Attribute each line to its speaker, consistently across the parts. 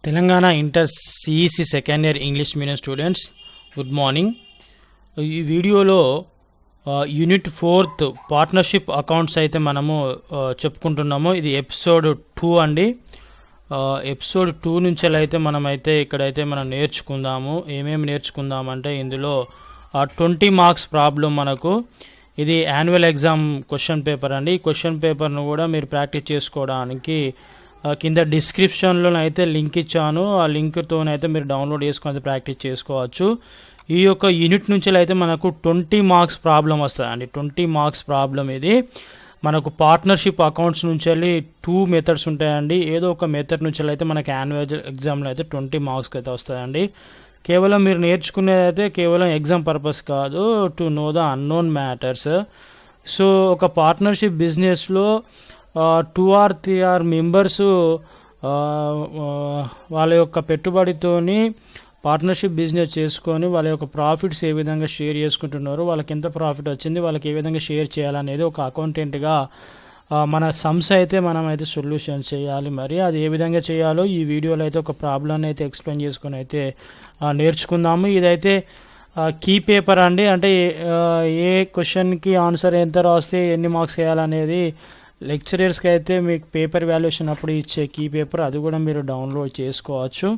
Speaker 1: Telangana inter CEC second year English medium students good morning. ఈ వీడియోలో unit 4th partnership accounts అయితే మనము చెప్పుకుంటున్నాము. ఇది ఎపిసోడ్ 2 అండి. ఎపిసోడ్ 2 నుంచి అయితే మనమైతే ఇక్కడైతే మనం నేర్చుకుందాము. ఏమేమి నేర్చుకుందామంటే ఇందులో 20 మార్క్స్ ప్రాబ్లం మనకు. ఇది యాన్యువల్ ఎగ్జామ్ క్వశ్చన్ పేపర్ అండి. ఈ క్వశ్చన్ పేపర్ను కూడా మీరు ప్రాక్టీస్ చేసుకోవడానికి కింద డిస్క్రిప్షన్లో అయితే లింక్ ఇచ్చాను. ఆ లింక్తోనైతే మీరు డౌన్లోడ్ చేసుకొని ప్రాక్టీస్ చేసుకోవచ్చు. ఈ యొక్క యూనిట్ నుంచి అయితే మనకు 20 మార్క్స్ ప్రాబ్లం వస్తుందండి. 20 మార్క్స్ ప్రాబ్లం ఇది మనకు పార్ట్నర్షిప్ అకౌంట్స్ నుంచి వెళ్ళి 2 మెథడ్స్ ఉంటాయండి. ఏదో ఒక మెథడ్ నుంచి అయితే మనకి యాన్యువల్ ఎగ్జామ్లో అయితే 20 మార్క్స్కి అయితే వస్తాయండి. కేవలం మీరు నేర్చుకునేది అయితే కేవలం ఎగ్జామ్ పర్పస్ కాదు, to know the unknown matters. So ఒక పార్ట్నర్షిప్ బిజినెస్లో 2 or 3 మెంబర్స్ వాళ్ళ యొక్క పెట్టుబడితోని పార్ట్నర్షిప్ బిజినెస్ చేసుకొని వాళ్ళ యొక్క ప్రాఫిట్స్ ఏ విధంగా షేర్ చేసుకుంటున్నారు, వాళ్ళకి ఎంత ప్రాఫిట్ వచ్చింది, వాళ్ళకి ఏ విధంగా షేర్ చేయాలనేది ఒక అకౌంటెంట్గా మన సమ్స్ అయితే మనం అయితే సొల్యూషన్ చేయాలి. మరి అది ఏ విధంగా చేయాలో ఈ వీడియోలో అయితే ఒక ప్రాబ్లమ్ని అయితే ఎక్స్ప్లెయిన్ చేసుకొని అయితే నేర్చుకుందాము. ఇదైతే కీ పేపర్ అండి. అంటే ఏ క్వశ్చన్కి ఆన్సర్ ఎంత రాస్తే ఎన్ని మార్క్స్ వేయాలనేది లెక్చరర్స్కి అయితే మీకు పేపర్ వాల్యుయేషన్ అప్పుడు ఇచ్చే కీ పేపర్, అది కూడా మీరు డౌన్లోడ్ చేసుకోవచ్చు.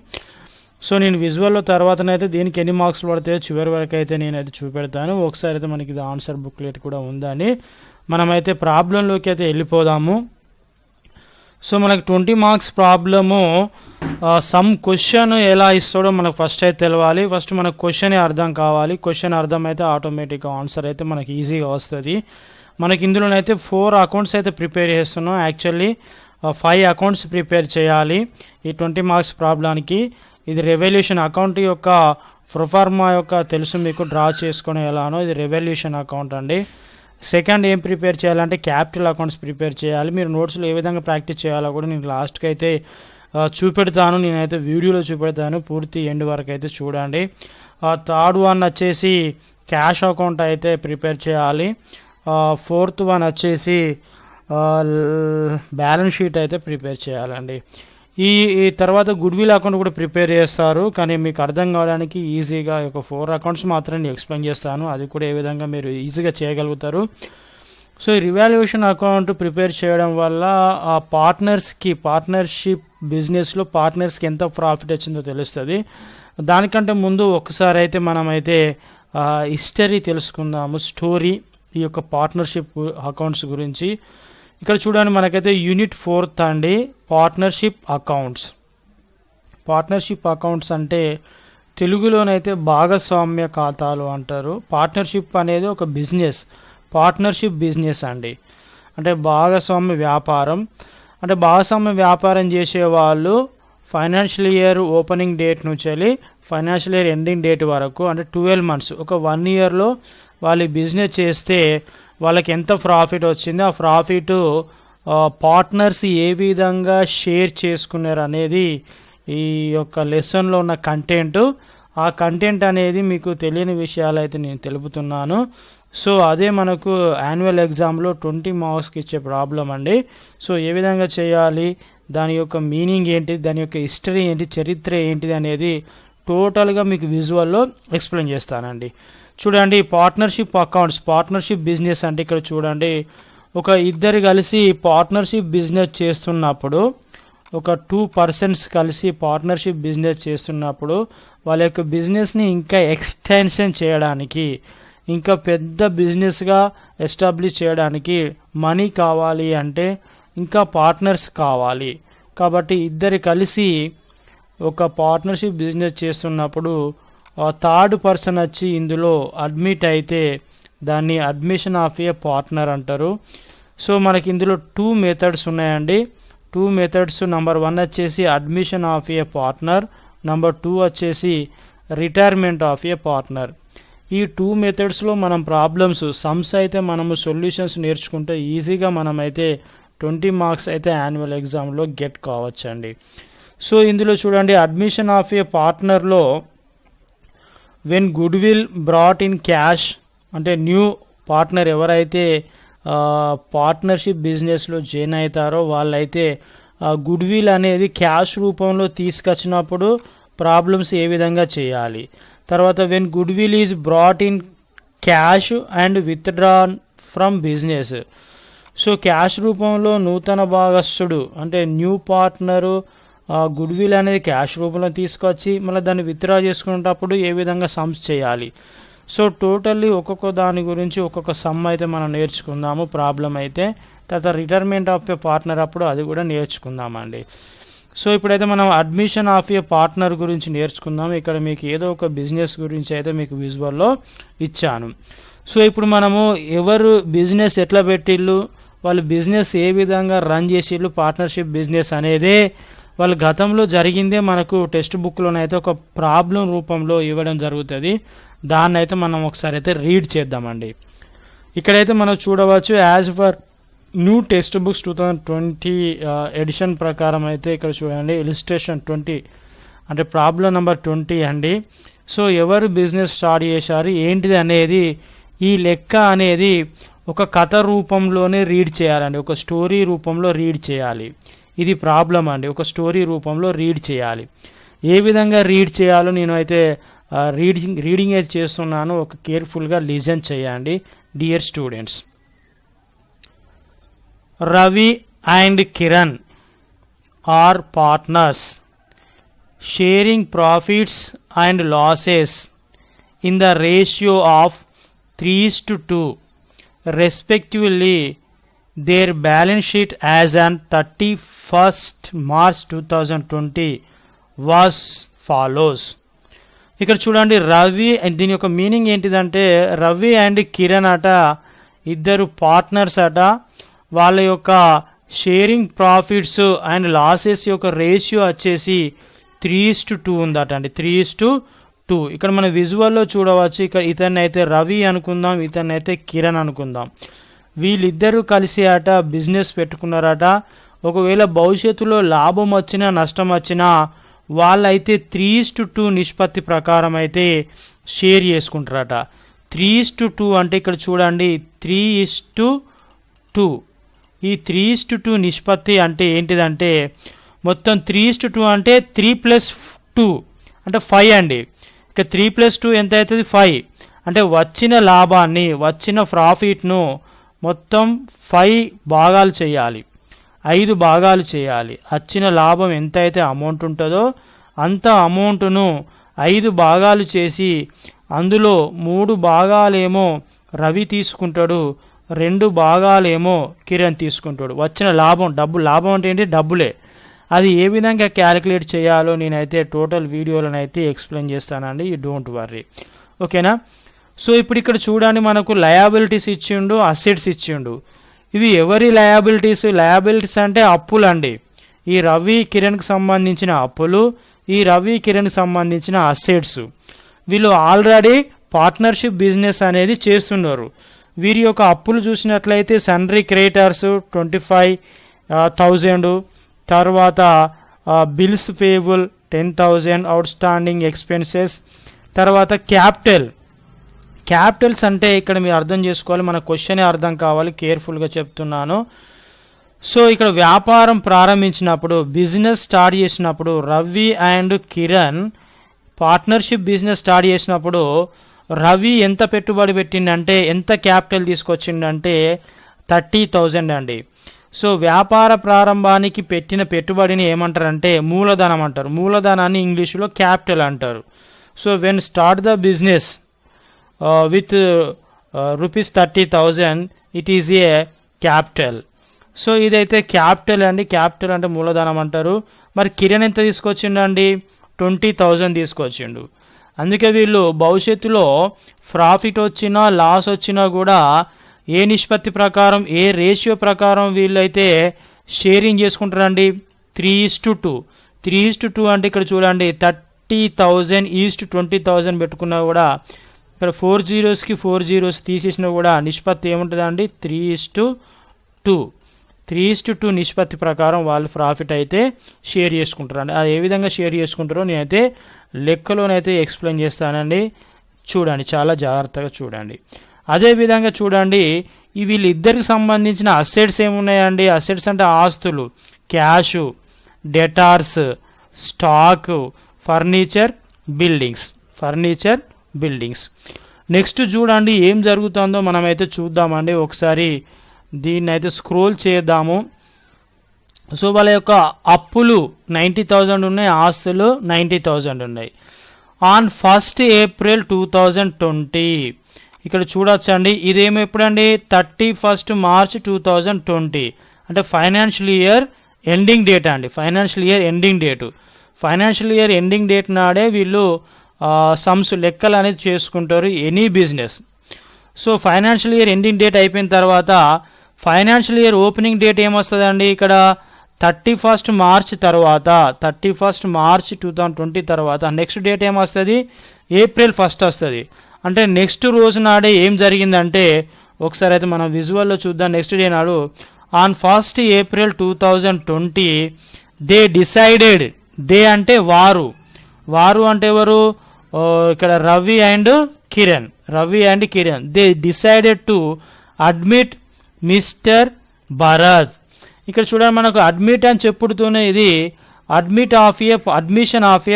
Speaker 1: సో నేను విజువల్లో తర్వాతనైతే దీనికి ఎన్ని మార్క్స్ పడతాయో చివరి వరకు అయితే నేనైతే చూపెడతాను. ఒకసారి అయితే మనకి ఇది ఆన్సర్ బుక్లెట్ కూడా ఉందని మనమైతే ప్రాబ్లంలోకి అయితే వెళ్ళిపోదాము. సో మనకి 20 మార్క్స్ ప్రాబ్లము సమ్ క్వశ్చన్ ఎలా ఇస్తాడో మనకు ఫస్ట్ అయితే తెలవాలి. ఫస్ట్ మనకు క్వశ్చనే అర్థం కావాలి. క్వశ్చన్ అర్థమైతే ఆటోమేటిక్గా ఆన్సర్ అయితే మనకి ఈజీగా వస్తుంది. మనకి ఇందులోనైతే 4 అకౌంట్స్ అయితే ప్రిపేర్ చేస్తున్నాం. యాక్చువల్లీ 5 అకౌంట్స్ ప్రిపేర్ చేయాలి ఈ 20 మార్క్స్ ప్రాబ్లానికి. ఇది రెవల్యూషన్ అకౌంట్ యొక్క ప్రొఫార్మా యొక్క తెలుసు మీకు, డ్రా చేసుకునే ఎలానో. ఇది రెవల్యూషన్ అకౌంట్ అండి. సెకండ్ ఏం ప్రిపేర్ చేయాలంటే క్యాపిటల్ అకౌంట్స్ ప్రిపేర్ చేయాలి. మీరు నోట్స్లో ఏ విధంగా ప్రాక్టీస్ చేయాలో కూడా నేను లాస్ట్కి అయితే చూపెడతాను. నేనైతే వీడియోలో చూపెడతాను, పూర్తి ఎండ్ వరకు అయితే చూడండి. థర్డ్ వన్ వచ్చేసి క్యాష్ అకౌంట్ అయితే ప్రిపేర్ చేయాలి. ఫోర్త్ వన్ వచ్చేసి బ్యాలెన్స్ షీట్ అయితే ప్రిపేర్ చేయాలండి. ఈ తర్వాత గుడ్విల్ అకౌంట్ కూడా ప్రిపేర్ చేస్తారు, కానీ మీకు అర్థం కావడానికి ఈజీగా ఒక 4 అకౌంట్స్ మాత్రం నేను ఎక్స్ప్లెయిన్ చేస్తాను. అది కూడా ఏ విధంగా మీరు ఈజీగా చేయగలుగుతారు. సో ఈ రివాల్యుయేషన్ అకౌంట్ ప్రిపేర్ చేయడం వల్ల ఆ పార్ట్నర్షిప్ బిజినెస్లో పార్ట్నర్స్కి ఎంత ప్రాఫిట్ వచ్చిందో తెలుస్తుంది. దానికంటే ముందు ఒకసారి అయితే మనమైతే హిస్టరీ తెలుసుకుందాము, స్టోరీ ఈ యొక్క పార్ట్నర్షిప్ అకౌంట్స్ గురించి. ఇక్కడ చూడండి, మనకైతే యూనిట్ 4th అండి, పార్ట్నర్షిప్ అకౌంట్స్. పార్ట్నర్షిప్ అకౌంట్స్ అంటే తెలుగులోనైతే భాగస్వామ్య ఖాతాలు అంటారు. పార్ట్నర్షిప్ అనేది ఒక బిజినెస్, పార్ట్నర్షిప్ బిజినెస్ అండి. అంటే భాగస్వామ్య వ్యాపారం. అంటే భాగస్వామ్య వ్యాపారం చేసేవాళ్ళు ఫైనాన్షియల్ ఇయర్ ఓపెనింగ్ డేట్ నుంచి వెళ్ళి ఫైనాన్షియల్ ఇయర్ ఎండింగ్ డేట్ వరకు, అంటే 12 months, ఒక 1 yearలో వాళ్ళు బిజినెస్ చేస్తే వాళ్ళకి ఎంత ప్రాఫిట్ వచ్చింది, ఆ ప్రాఫిట్ పార్ట్నర్స్ ఏ విధంగా షేర్ చేసుకున్నారు అనేది ఈ యొక్క లెసన్లో ఉన్న కంటెంట్. ఆ కంటెంట్ అనేది మీకు తెలియని విషయాలు అయితే నేను తెలుపుతున్నాను. సో అదే మనకు యాన్యువల్ ఎగ్జామ్లో 20 మార్క్స్కి ఇచ్చే ప్రాబ్లం అండి. సో ఏ విధంగా చేయాలి, దాని యొక్క మీనింగ్ ఏంటి, దాని యొక్క హిస్టరీ ఏంటి, చరిత్ర ఏంటిది అనేది టోటల్గా మీకు విజువల్లో ఎక్స్ప్లెయిన్ చేస్తానండి. చూడండి, పార్ట్నర్షిప్ అకౌంట్స్, పార్ట్నర్షిప్ బిజినెస్ అంటే ఇక్కడ చూడండి, ఒక ఇద్దరు కలిసి పార్ట్నర్షిప్ బిజినెస్ చేస్తున్నప్పుడు, ఒక 2 persons కలిసి పార్ట్నర్షిప్ బిజినెస్ చేస్తున్నప్పుడు వాళ్ళ యొక్క బిజినెస్ని ఇంకా ఎక్స్టెన్షన్ చేయడానికి, ఇంకా పెద్ద బిజినెస్గా ఎస్టాబ్లిష్ చేయడానికి మనీ కావాలి అంటే ఇంకా పార్ట్నర్స్ కావాలి. కాబట్టి ఇద్దరు కలిసి ఒక పార్ట్నర్షిప్ బిజినెస్ చేస్తున్నప్పుడు థర్డ్ పర్సన్ వచ్చి ఇందులో అడ్మిట్ అయితే దాన్ని అడ్మిషన్ ఆఫ్ ఏ పార్ట్నర్ అంటారు. సో మనకి ఇందులో 2 మెథడ్స్ ఉన్నాయండి. 2 మెథడ్స్. నెంబర్ 1 వచ్చేసి admission of a partner, number 2 వచ్చేసి రిటైర్మెంట్ ఆఫ్ ఏ పార్ట్నర్. ఈ 2 మెథడ్స్లో మనం ప్రాబ్లమ్స్ సమ్స్ అయితే మనము సొల్యూషన్స్ నేర్చుకుంటే ఈజీగా మనమైతే 20 మార్క్స్ అయితే యాన్యువల్ ఎగ్జామ్లో గెట్ కావచ్చండి. సో ఇందులో చూడండి, అడ్మిషన్ ఆఫ్ ఏ పార్ట్నర్లో when goodwill brought in cash, అంటే న్యూ పార్ట్నర్ ఎవరైతే పార్ట్నర్షిప్ బిజినెస్లో జాయిన్ అవుతారో వాళ్ళైతే గుడ్ విల్ అనేది క్యాష్ రూపంలో తీసుకొచ్చినప్పుడు ప్రాబ్లమ్స్ ఏ విధంగా చేయాలి. తర్వాత when good will is brought in cash and withdrawn from business. So cash రూపంలో నూతన భాగస్థుడు అంటే న్యూ పార్ట్నరు గుడ్ విల్ అనేది క్యాష్ రూపంలో తీసుకొచ్చి మళ్ళీ దాన్ని విత్డ్రా చేసుకునేటప్పుడు ఏ విధంగా సమ్స్ చేయాలి. సో టోటల్లీ ఒక్కొక్క దాని గురించి ఒక్కొక్క సమ్ అయితే మనం నేర్చుకుందాము ప్రాబ్లం అయితే. తర్వాత రిటైర్మెంట్ ఆఫ్ ఏ పార్ట్నర్ అప్పుడు అది కూడా నేర్చుకుందామండి. సో ఇప్పుడైతే మనం అడ్మిషన్ ఆఫ్ ఏ పార్ట్నర్ గురించి నేర్చుకుందాం. ఇక్కడ మీకు ఏదో ఒక బిజినెస్ గురించి అయితే మీకు విజువల్లో ఇచ్చాను. సో ఇప్పుడు మనము ఎవరు బిజినెస్ ఎట్లా పెట్టిళ్ళు, వాళ్ళు బిజినెస్ ఏ విధంగా రన్ చేసిళ్ళు, పార్ట్నర్షిప్ బిజినెస్ అనేదే వాళ్ళ గతంలో జరిగిందే మనకు టెక్స్ట్ బుక్లోనైతే ఒక ప్రాబ్లం రూపంలో ఇవ్వడం జరుగుతుంది. దాన్ని అయితే మనం ఒకసారి అయితే రీడ్ చేద్దామండి. ఇక్కడైతే మనం చూడవచ్చు as per new text books 2020 edition ప్రకారం అయితే ఇక్కడ చూడండి ఇలిస్ట్రేషన్ 20 అంటే ప్రాబ్లం నెంబర్ 20 అండి. సో ఎవరు బిజినెస్ స్టార్ట్ చేశారు ఏంటిది అనేది ఈ లెక్క అనేది ఒక కథ రూపంలోనే రీడ్ చేయాలండి, ఒక స్టోరీ రూపంలో రీడ్ చేయాలి. ఇది ప్రాబ్లం అండి, ఒక స్టోరీ రూపంలో రీడ్ చేయాలి. ఏ విధంగా రీడ్ చేయాలో నేను అయితే రీడింగ్ అయితే చేస్తున్నాను, ఒక కేర్ఫుల్గా లిజన్ చేయండి dear students. Ravi and Kiran are partners sharing profits and losses in the ratio of 3:2 respectively. Their balance sheet as on 31st March 2020 was follows. ఇక్కడ చూడండి రవి, దీని యొక్క మీనింగ్ ఏంటిదంటే రవి అండ్ కిరణ్ అట ఇద్దరు పార్ట్నర్స్ అట. వాళ్ళ యొక్క షేరింగ్ ప్రాఫిట్స్ అండ్ లాసెస్ యొక్క రేషియో వచ్చేసి 3:2 ఉందట అండి, 3:2. ఇక్కడ మన విజువల్లో చూడవచ్చు. ఇక్కడ ఇతన్ని అయితే రవి అనుకుందాం, ఇతన్ని అయితే కిరణ్ అనుకుందాం. వీళ్ళిద్దరూ కలిసి అట బిజినెస్ పెట్టుకున్నారట. ఒకవేళ భవిష్యత్తులో లాభం వచ్చినా నష్టం వచ్చినా వాళ్ళైతే 3:2 నిష్పత్తి ప్రకారం అయితే షేర్ చేసుకుంటారట. 3:2 అంటే ఇక్కడ చూడండి 3:2. ఈ 3:2 నిష్పత్తి అంటే ఏంటిదంటే మొత్తం 3:2 అంటే 3+2 అంటే 5 అండి. ఇక 3+2 ఎంత అవుతుంది 5. అంటే వచ్చిన లాభాన్ని వచ్చిన ప్రాఫిట్ను మొత్తం 5 భాగాలు చేయాలి, 5 భాగాలు చేయాలి. వచ్చిన లాభం ఎంత అయితే అమౌంట్ ఉంటుందో అంత అమౌంట్ను 5 భాగాలు చేసి అందులో 3 భాగాలేమో రవి తీసుకుంటాడు, 2 భాగాలేమో కిరణ్ తీసుకుంటాడు. వచ్చిన లాభం లాభం అంటే ఏంటి డబ్బులే. అది ఏ విధంగా క్యాలిక్యులేట్ చేయాలో నేనైతే టోటల్ వీడియోలోనైతే ఎక్స్ప్లెయిన్ చేస్తానండి, యూ డోంట్ వర్రీ, ఓకేనా. సో ఇప్పుడు ఇక్కడ చూడండి మనకు లయబిలిటీస్ ఇచ్చిండు, అసెట్స్ ఇచ్చిండు. ఇవి ఎవరి లయబిలిటీస్ అంటే అప్పులు అండి. ఈ రవి కిరణ్కి సంబంధించిన అప్పులు, ఈ రవి కిరణ్కి సంబంధించిన అసెట్స్. వీళ్ళు ఆల్రెడీ పార్ట్నర్షిప్ బిజినెస్ అనేది చేస్తున్నారు. వీరి యొక్క అప్పులు చూసినట్లయితే సన్రీ క్రెడిటర్స్ 25,000, తర్వాత bills payable 10,000, out standing expenses. తర్వాత క్యాపిటల్స్ అంటే ఇక్కడ మీరు అర్థం చేసుకోవాలి, మన క్వశ్చనే అర్థం కావాలి, కేర్ఫుల్గా చెప్తున్నాను. సో ఇక్కడ వ్యాపారం ప్రారంభించినప్పుడు బిజినెస్ స్టార్ట్ చేసినప్పుడు Ravi and Kiran partnership business start చేసినప్పుడు రవి ఎంత పెట్టుబడి పెట్టిండంటే ఎంత క్యాపిటల్ తీసుకొచ్చిండంటే 30,000 అండి. సో వ్యాపార ప్రారంభానికి పెట్టిన పెట్టుబడిని ఏమంటారంటే మూలధనం అంటారు. మూలధనాన్ని ఇంగ్లీషులో క్యాపిటల్ అంటారు. So when start the business with ₹30,000 it is a capital. So ఇదైతే క్యాపిటల్ అండి, క్యాపిటల్ అంటే మూలధనం అంటారు. మరి కిరణ్ ఎంత తీసుకొచ్చిండండి 20,000 తీసుకొచ్చిండు. అందుకే వీళ్ళు భవిష్యత్తులో ప్రాఫిట్ వచ్చినా లాస్ వచ్చినా కూడా ఏ నిష్పత్తి ప్రకారం ఏ రేషియో ప్రకారం వీళ్ళైతే షేరింగ్ చేసుకుంటారండి 3:2. 3:2 అంటే ఇక్కడ చూడండి 30,000 ఈస్ట్ 20,000 పెట్టుకున్నా కూడా ఇక్కడ 4 zeros కి 4 zeros తీసేసినా కూడా నిష్పత్తి ఏముంటుందండి 3:2. 3:2 నిష్పత్తి ప్రకారం వాళ్ళు ప్రాఫిట్ అయితే షేర్ చేసుకుంటారండి. అది ఏ విధంగా షేర్ చేసుకుంటారో నేనైతే లెక్కలోనైతే ఎక్స్ప్లెయిన్ చేస్తానండి. చూడండి, చాలా జాగ్రత్తగా చూడండి. అదేవిధంగా చూడండి వీళ్ళిద్దరికి సంబంధించిన అసెట్స్ ఏమున్నాయండి. అసెట్స్ అంటే ఆస్తులు. Cash, debtors, stock, furniture, buildings. Next చూడండి ఏం జరుగుతుందో మనమైతే చూద్దామండి. ఒకసారి దీన్ని అయితే స్క్రోల్ చేద్దాము. సో వాళ్ళ యొక్క అప్పులు 90,000 ఉన్నాయి, ఆస్తులు 90,000 ఉన్నాయి. ఆన్ 1st April 2020 ఇక్కడ చూడొచ్చండి. ఇదేమో ఎప్పుడండి 31st March 2020 అంటే ఫైనాన్షియల్ ఇయర్ ఎండింగ్ డేట్ అండి. ఫైనాన్షియల్ ఇయర్ ఎండింగ్ డేట్ నాడే వీళ్ళు సమ్స్ లెక్కలు అనేది చేసుకుంటారు any business. So financial year ending date అయిపోయిన తర్వాత ఫైనాన్షియల్ ఇయర్ ఓపెనింగ్ డేట్ ఏమొస్తుందండి ఇక్కడ 31st March తర్వాత 31st March 2020 తర్వాత నెక్స్ట్ డేట్ ఏమొస్తుంది April 1st వస్తుంది. అంటే నెక్స్ట్ రోజు నాడే ఏం జరిగిందంటే ఒకసారి అయితే మనం విజువల్లో చూద్దాం. నెక్స్ట్ డే నాడు on 1st April 2020 they decided, they అంటే వారు అంటే ఎవరు, ఇక్కడ Ravi and Kiran, they decided to admit mister Bharat. ఇక్కడ చూడండి మనకు అడ్మిట్ అని చెప్పుడుతూనే ఇది admission of a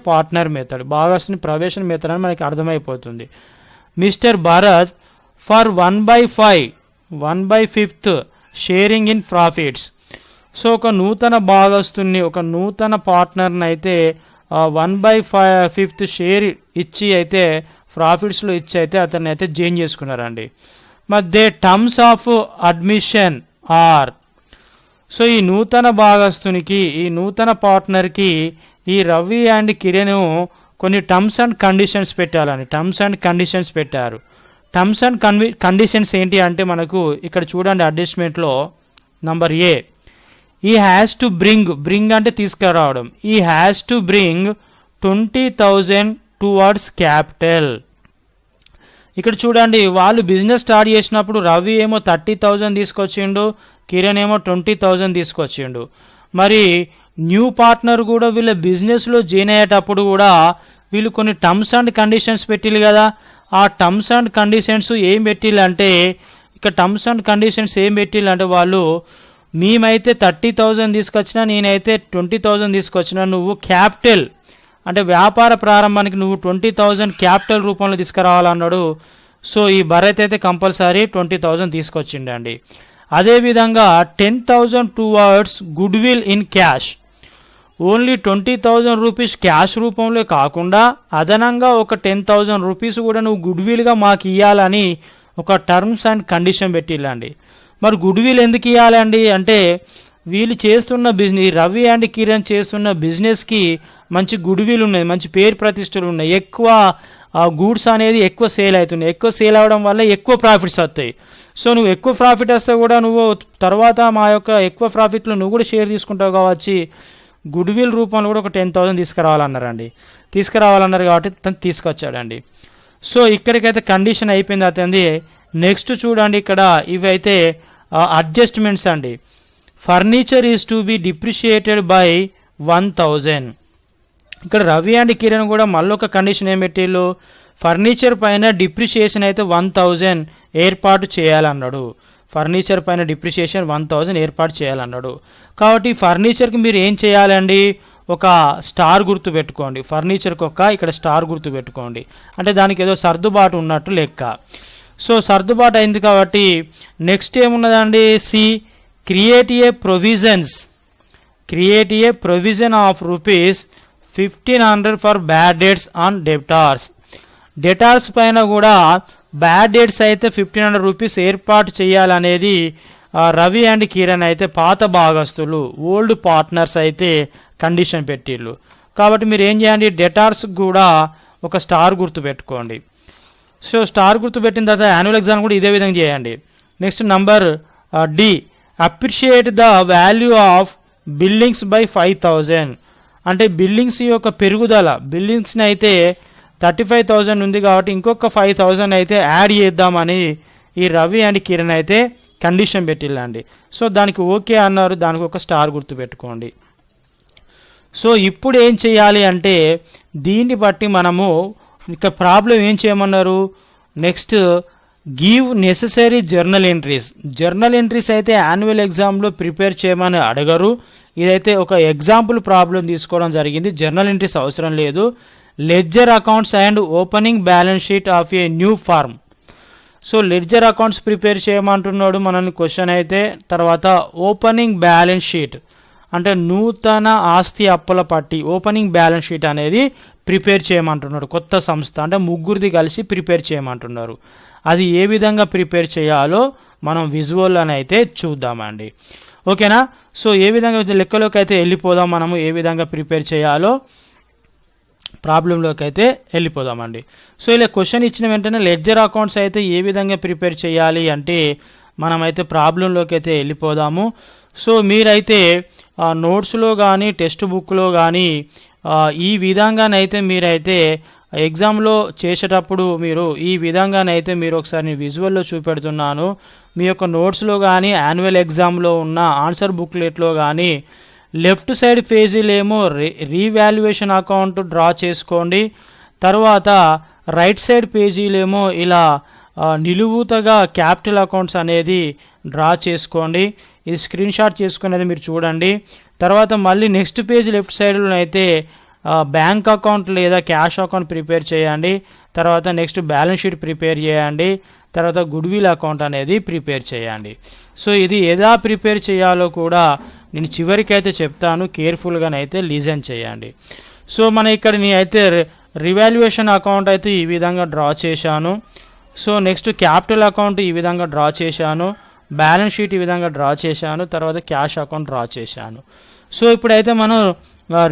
Speaker 1: partner method భాగస్వామి ప్రవేశం మెథడ్ అని మనకి అర్థమైపోతుంది. Mister Bharat for 1/5 sharing in profits. So ఒక నూతన భాగస్తుని, ఒక నూతన పార్ట్నర్ని అయితే 1/5 షేర్ ఇచ్చి అయితే ప్రాఫిట్స్లో ఇచ్చి అయితే అతన్ని అయితే జాయిన్ చేసుకున్నారండి. మరి the terms of admission are, so ఈ నూతన భాగస్తునికి, ఈ నూతన పార్ట్నర్కి ఈ రవి అండ్ కిరణ్ కొన్ని టర్మ్స్ అండ్ కండిషన్స్ పెట్టారు. టర్మ్స్ అండ్ కండిషన్స్ ఏంటి అంటే మనకు ఇక్కడ చూడండి అడ్జస్ట్మెంట్లో నంబర్ ఏ, ఈ హ్యాస్ టు బ్రింగ్ అంటే తీసుకురావడం, ఈ has to bring 20,000 towards capital. ఇక్కడ చూడండి వాళ్ళు బిజినెస్ స్టార్ట్ చేసినప్పుడు రవి ఏమో 30,000 తీసుకొచ్చిండు, కిరణ్ ఏమో 20,000 తీసుకొచ్చిండు. మరి న్యూ పార్ట్నర్ కూడా వీళ్ళ బిజినెస్లో జాయిన్ అయ్యేటప్పుడు కూడా వీళ్ళు కొన్ని టర్మ్స్ అండ్ కండిషన్స్ పెట్టిల్లు కదా. ఆ టర్మ్స్ అండ్ కండిషన్స్ ఏం పెట్టిల్లంటే ఇక టర్మ్స్ అండ్ కండిషన్స్ ఏం పెట్టిల్లంటే వాళ్ళు మేమైతే 30,000 తీసుకొచ్చినా, నేనైతే 20,000 తీసుకొచ్చినా, నువ్వు క్యాపిటల్ అంటే వ్యాపార ప్రారంభానికి నువ్వు 20,000 క్యాపిటల్ రూపంలో తీసుకురావాలన్నాడు. సో ఈ భరత్ అయితే కంపల్సరీ 20,000 తీసుకొచ్చిండండి. అదేవిధంగా 10,000 towards good will in cash, only 20,000 rupees cash రూపంలో కాకుండా అదనంగా ఒక 10,000 రూపీస్ కూడా నువ్వు గుడ్ విల్గా మాకు ఇవ్వాలని ఒక టర్మ్స్ అండ్ కండిషన్ పెట్టిల్లండి. మరి గుడ్ విల్ ఎందుకు ఇవ్వాలండి అంటే వీళ్ళు చేస్తున్న బిజినెస్, రవి అండ్ కిరణ్ చేస్తున్న బిజినెస్కి మంచి గుడ్ విల్ ఉన్నది, మంచి పేరు ప్రతిష్టలు ఉన్నాయి, ఎక్కువ గూడ్స్ అనేది ఎక్కువ సేల్ అవుతున్నాయి. ఎక్కువ సేల్ అవ్వడం వల్ల ఎక్కువ ప్రాఫిట్స్ వస్తాయి. సో నువ్వు ఎక్కువ ప్రాఫిట్ వస్తే కూడా నువ్వు తర్వాత మా యొక్క ఎక్కువ ప్రాఫిట్లో నువ్వు కూడా షేర్ తీసుకుంటావు కావచ్చు, గుడ్ విల్ రూపంలో కూడా ఒక 10,000 తీసుకురావాలన్నారు కాబట్టి తను తీసుకొచ్చాడండి. సో ఇక్కడికైతే కండిషన్ అయిపోయింది అతనిది. నెక్స్ట్ చూడండి ఇక్కడ ఇవైతే అడ్జస్ట్మెంట్స్ అండి. Furniture is to be depreciated by 1,000. ఇక్కడ రవి అండ్ కిరణ్ కూడా మళ్ళీ ఒక కండిషన్ ఏం పెట్టిళ్ళు, ఫర్నిచర్ పైన డిప్రిషియేషన్ అయితే 1,000 ఏర్పాటు చేయాలన్నాడు. ఫర్నిచర్ పైన డిప్రిషియేషన్ 1,000 ఏర్పాటు చేయాలన్నాడు. కాబట్టి ఫర్నిచర్కి మీరు ఏం చేయాలండి, ఒక స్టార్ గుర్తు పెట్టుకోండి. ఫర్నిచర్కి ఇక్కడ స్టార్ గుర్తు పెట్టుకోండి, అంటే దానికి ఏదో సర్దుబాటు ఉన్నట్టు లెక్క. సో సర్దుబాటు అయింది కాబట్టి నెక్స్ట్ ఏమున్నదండి, C create a provision of ₹1,500 for bad debts on debtors పైన కూడా బ్యాడ్ డేట్స్ అయితే ₹1,500 ఏర్పాటు చేయాలనేది రవి అండ్ కిరణ్ అయితే పాత భాగస్తులు, ఓల్డ్ పార్ట్నర్స్ అయితే కండిషన్ పెట్టిళ్ళు. కాబట్టి మీరు ఏం చేయండి, డెటార్స్ కూడా ఒక స్టార్ గుర్తు పెట్టుకోండి. సో స్టార్ గుర్తు పెట్టిన తర్వాత యాన్యువల్ ఎగ్జామ్ కూడా ఇదే విధంగా చేయండి. Next number D, appreciate the value of buildings by 5,000. అంటే బిల్డింగ్స్ యొక్క పెరుగుదల, బిల్డింగ్స్ని అయితే 35,000 ఉంది కాబట్టి ఇంకొక 5,000 అయితే యాడ్ చేద్దామని ఈ రవి అండ్ కిరణ్ అయితే కండిషన్ పెట్టిల్లండి. సో దానికి ఓకే అన్నారు, దానికి ఒక స్టార్ గుర్తు పెట్టుకోండి. సో ఇప్పుడు ఏం చేయాలి అంటే దీన్ని బట్టి మనము ఇక ప్రాబ్లం ఏం చేయమన్నారు, next give necessary journal entries అయితే యాన్యువల్ ఎగ్జామ్లో ప్రిపేర్ చేయమని అడగరు. ఇదైతే ఒక ఎగ్జాంపుల్ ప్రాబ్లం తీసుకోవడం జరిగింది. జర్నల్ ఎంట్రీస్ అవసరం లేదు. Ledger accounts and opening balance sheet of a new firm. So ledger accounts prepare చేయమంటున్నాడు మనల్ని క్వశ్చన్ అయితే. తర్వాత ఓపెనింగ్ బ్యాలెన్స్ షీట్ అంటే నూతన ఆస్తి అప్పుల పట్టి, ఓపెనింగ్ బ్యాలెన్స్ షీట్ అనేది ప్రిపేర్ చేయమంటున్నాడు. కొత్త సంస్థ అంటే ముగ్గురిది కలిసి ప్రిపేర్ చేయమంటున్నారు. అది ఏ విధంగా ప్రిపేర్ చేయాలో మనం విజువల్ అని అయితే చూద్దామండి. ఓకేనా. సో ఏ విధంగా లెక్కలోకి అయితే వెళ్ళిపోదాం. మనము ఏ విధంగా ప్రిపేర్ చేయాలో ప్రాబ్లంలోకి అయితే వెళ్ళిపోదామండి. సో ఇలా క్వశ్చన్ ఇచ్చిన వెంటనే లెడ్జర్ అకౌంట్స్ అయితే ఏ విధంగా ప్రిపేర్ చేయాలి అంటే మనమైతే ప్రాబ్లంలోకి అయితే వెళ్ళిపోదాము. సో మీరైతే నోట్స్లో కానీ టెక్స్ట్ బుక్లో కానీ ఈ విధంగానైతే మీరైతే ఎగ్జామ్లో చేసేటప్పుడు మీరు ఈ విధంగానైతే మీరు ఒకసారి విజువల్లో చూపెడుతున్నాను. మీ యొక్క నోట్స్లో కానీ యాన్యువల్ ఎగ్జామ్లో ఉన్న ఆన్సర్ బుక్లెట్లో కానీ లెఫ్ట్ సైడ్ పేజీలేమో రీవాల్యుయేషన్ అకౌంట్ డ్రా చేసుకోండి. తర్వాత రైట్ సైడ్ పేజీలేమో ఇలా నిలువుతగా క్యాపిటల్ అకౌంట్స్ అనేది డ్రా చేసుకోండి. ఇది స్క్రీన్ షాట్ చేసుకునేది మీరు చూడండి. తర్వాత మళ్ళీ నెక్స్ట్ పేజ్ లెఫ్ట్ సైడ్లో అయితే బ్యాంక్ అకౌంట్ లేదా క్యాష్ అకౌంట్ ప్రిపేర్ చేయండి. తర్వాత నెక్స్ట్ బ్యాలెన్స్ షీట్ ప్రిపేర్ చేయండి. తర్వాత గుడ్విల్ అకౌంట్ అనేది ప్రిపేర్ చేయండి. సో ఇది ఎలా ప్రిపేర్ చేయాలో కూడా నేను చివరికైతే చెప్తాను. కేర్ఫుల్గానైతే లిజన్ చేయండి. సో మన ఇక్కడ నేనైతే రివాల్యుయేషన్ అకౌంట్ అయితే ఈ విధంగా డ్రా చేశాను. సో నెక్స్ట్ క్యాపిటల్ అకౌంట్ ఈ విధంగా డ్రా చేశాను. బ్యాలెన్స్ షీట్ ఈ విధంగా డ్రా చేశాను. తర్వాత క్యాష్ అకౌంట్ డ్రా చేశాను. సో ఇప్పుడైతే మనం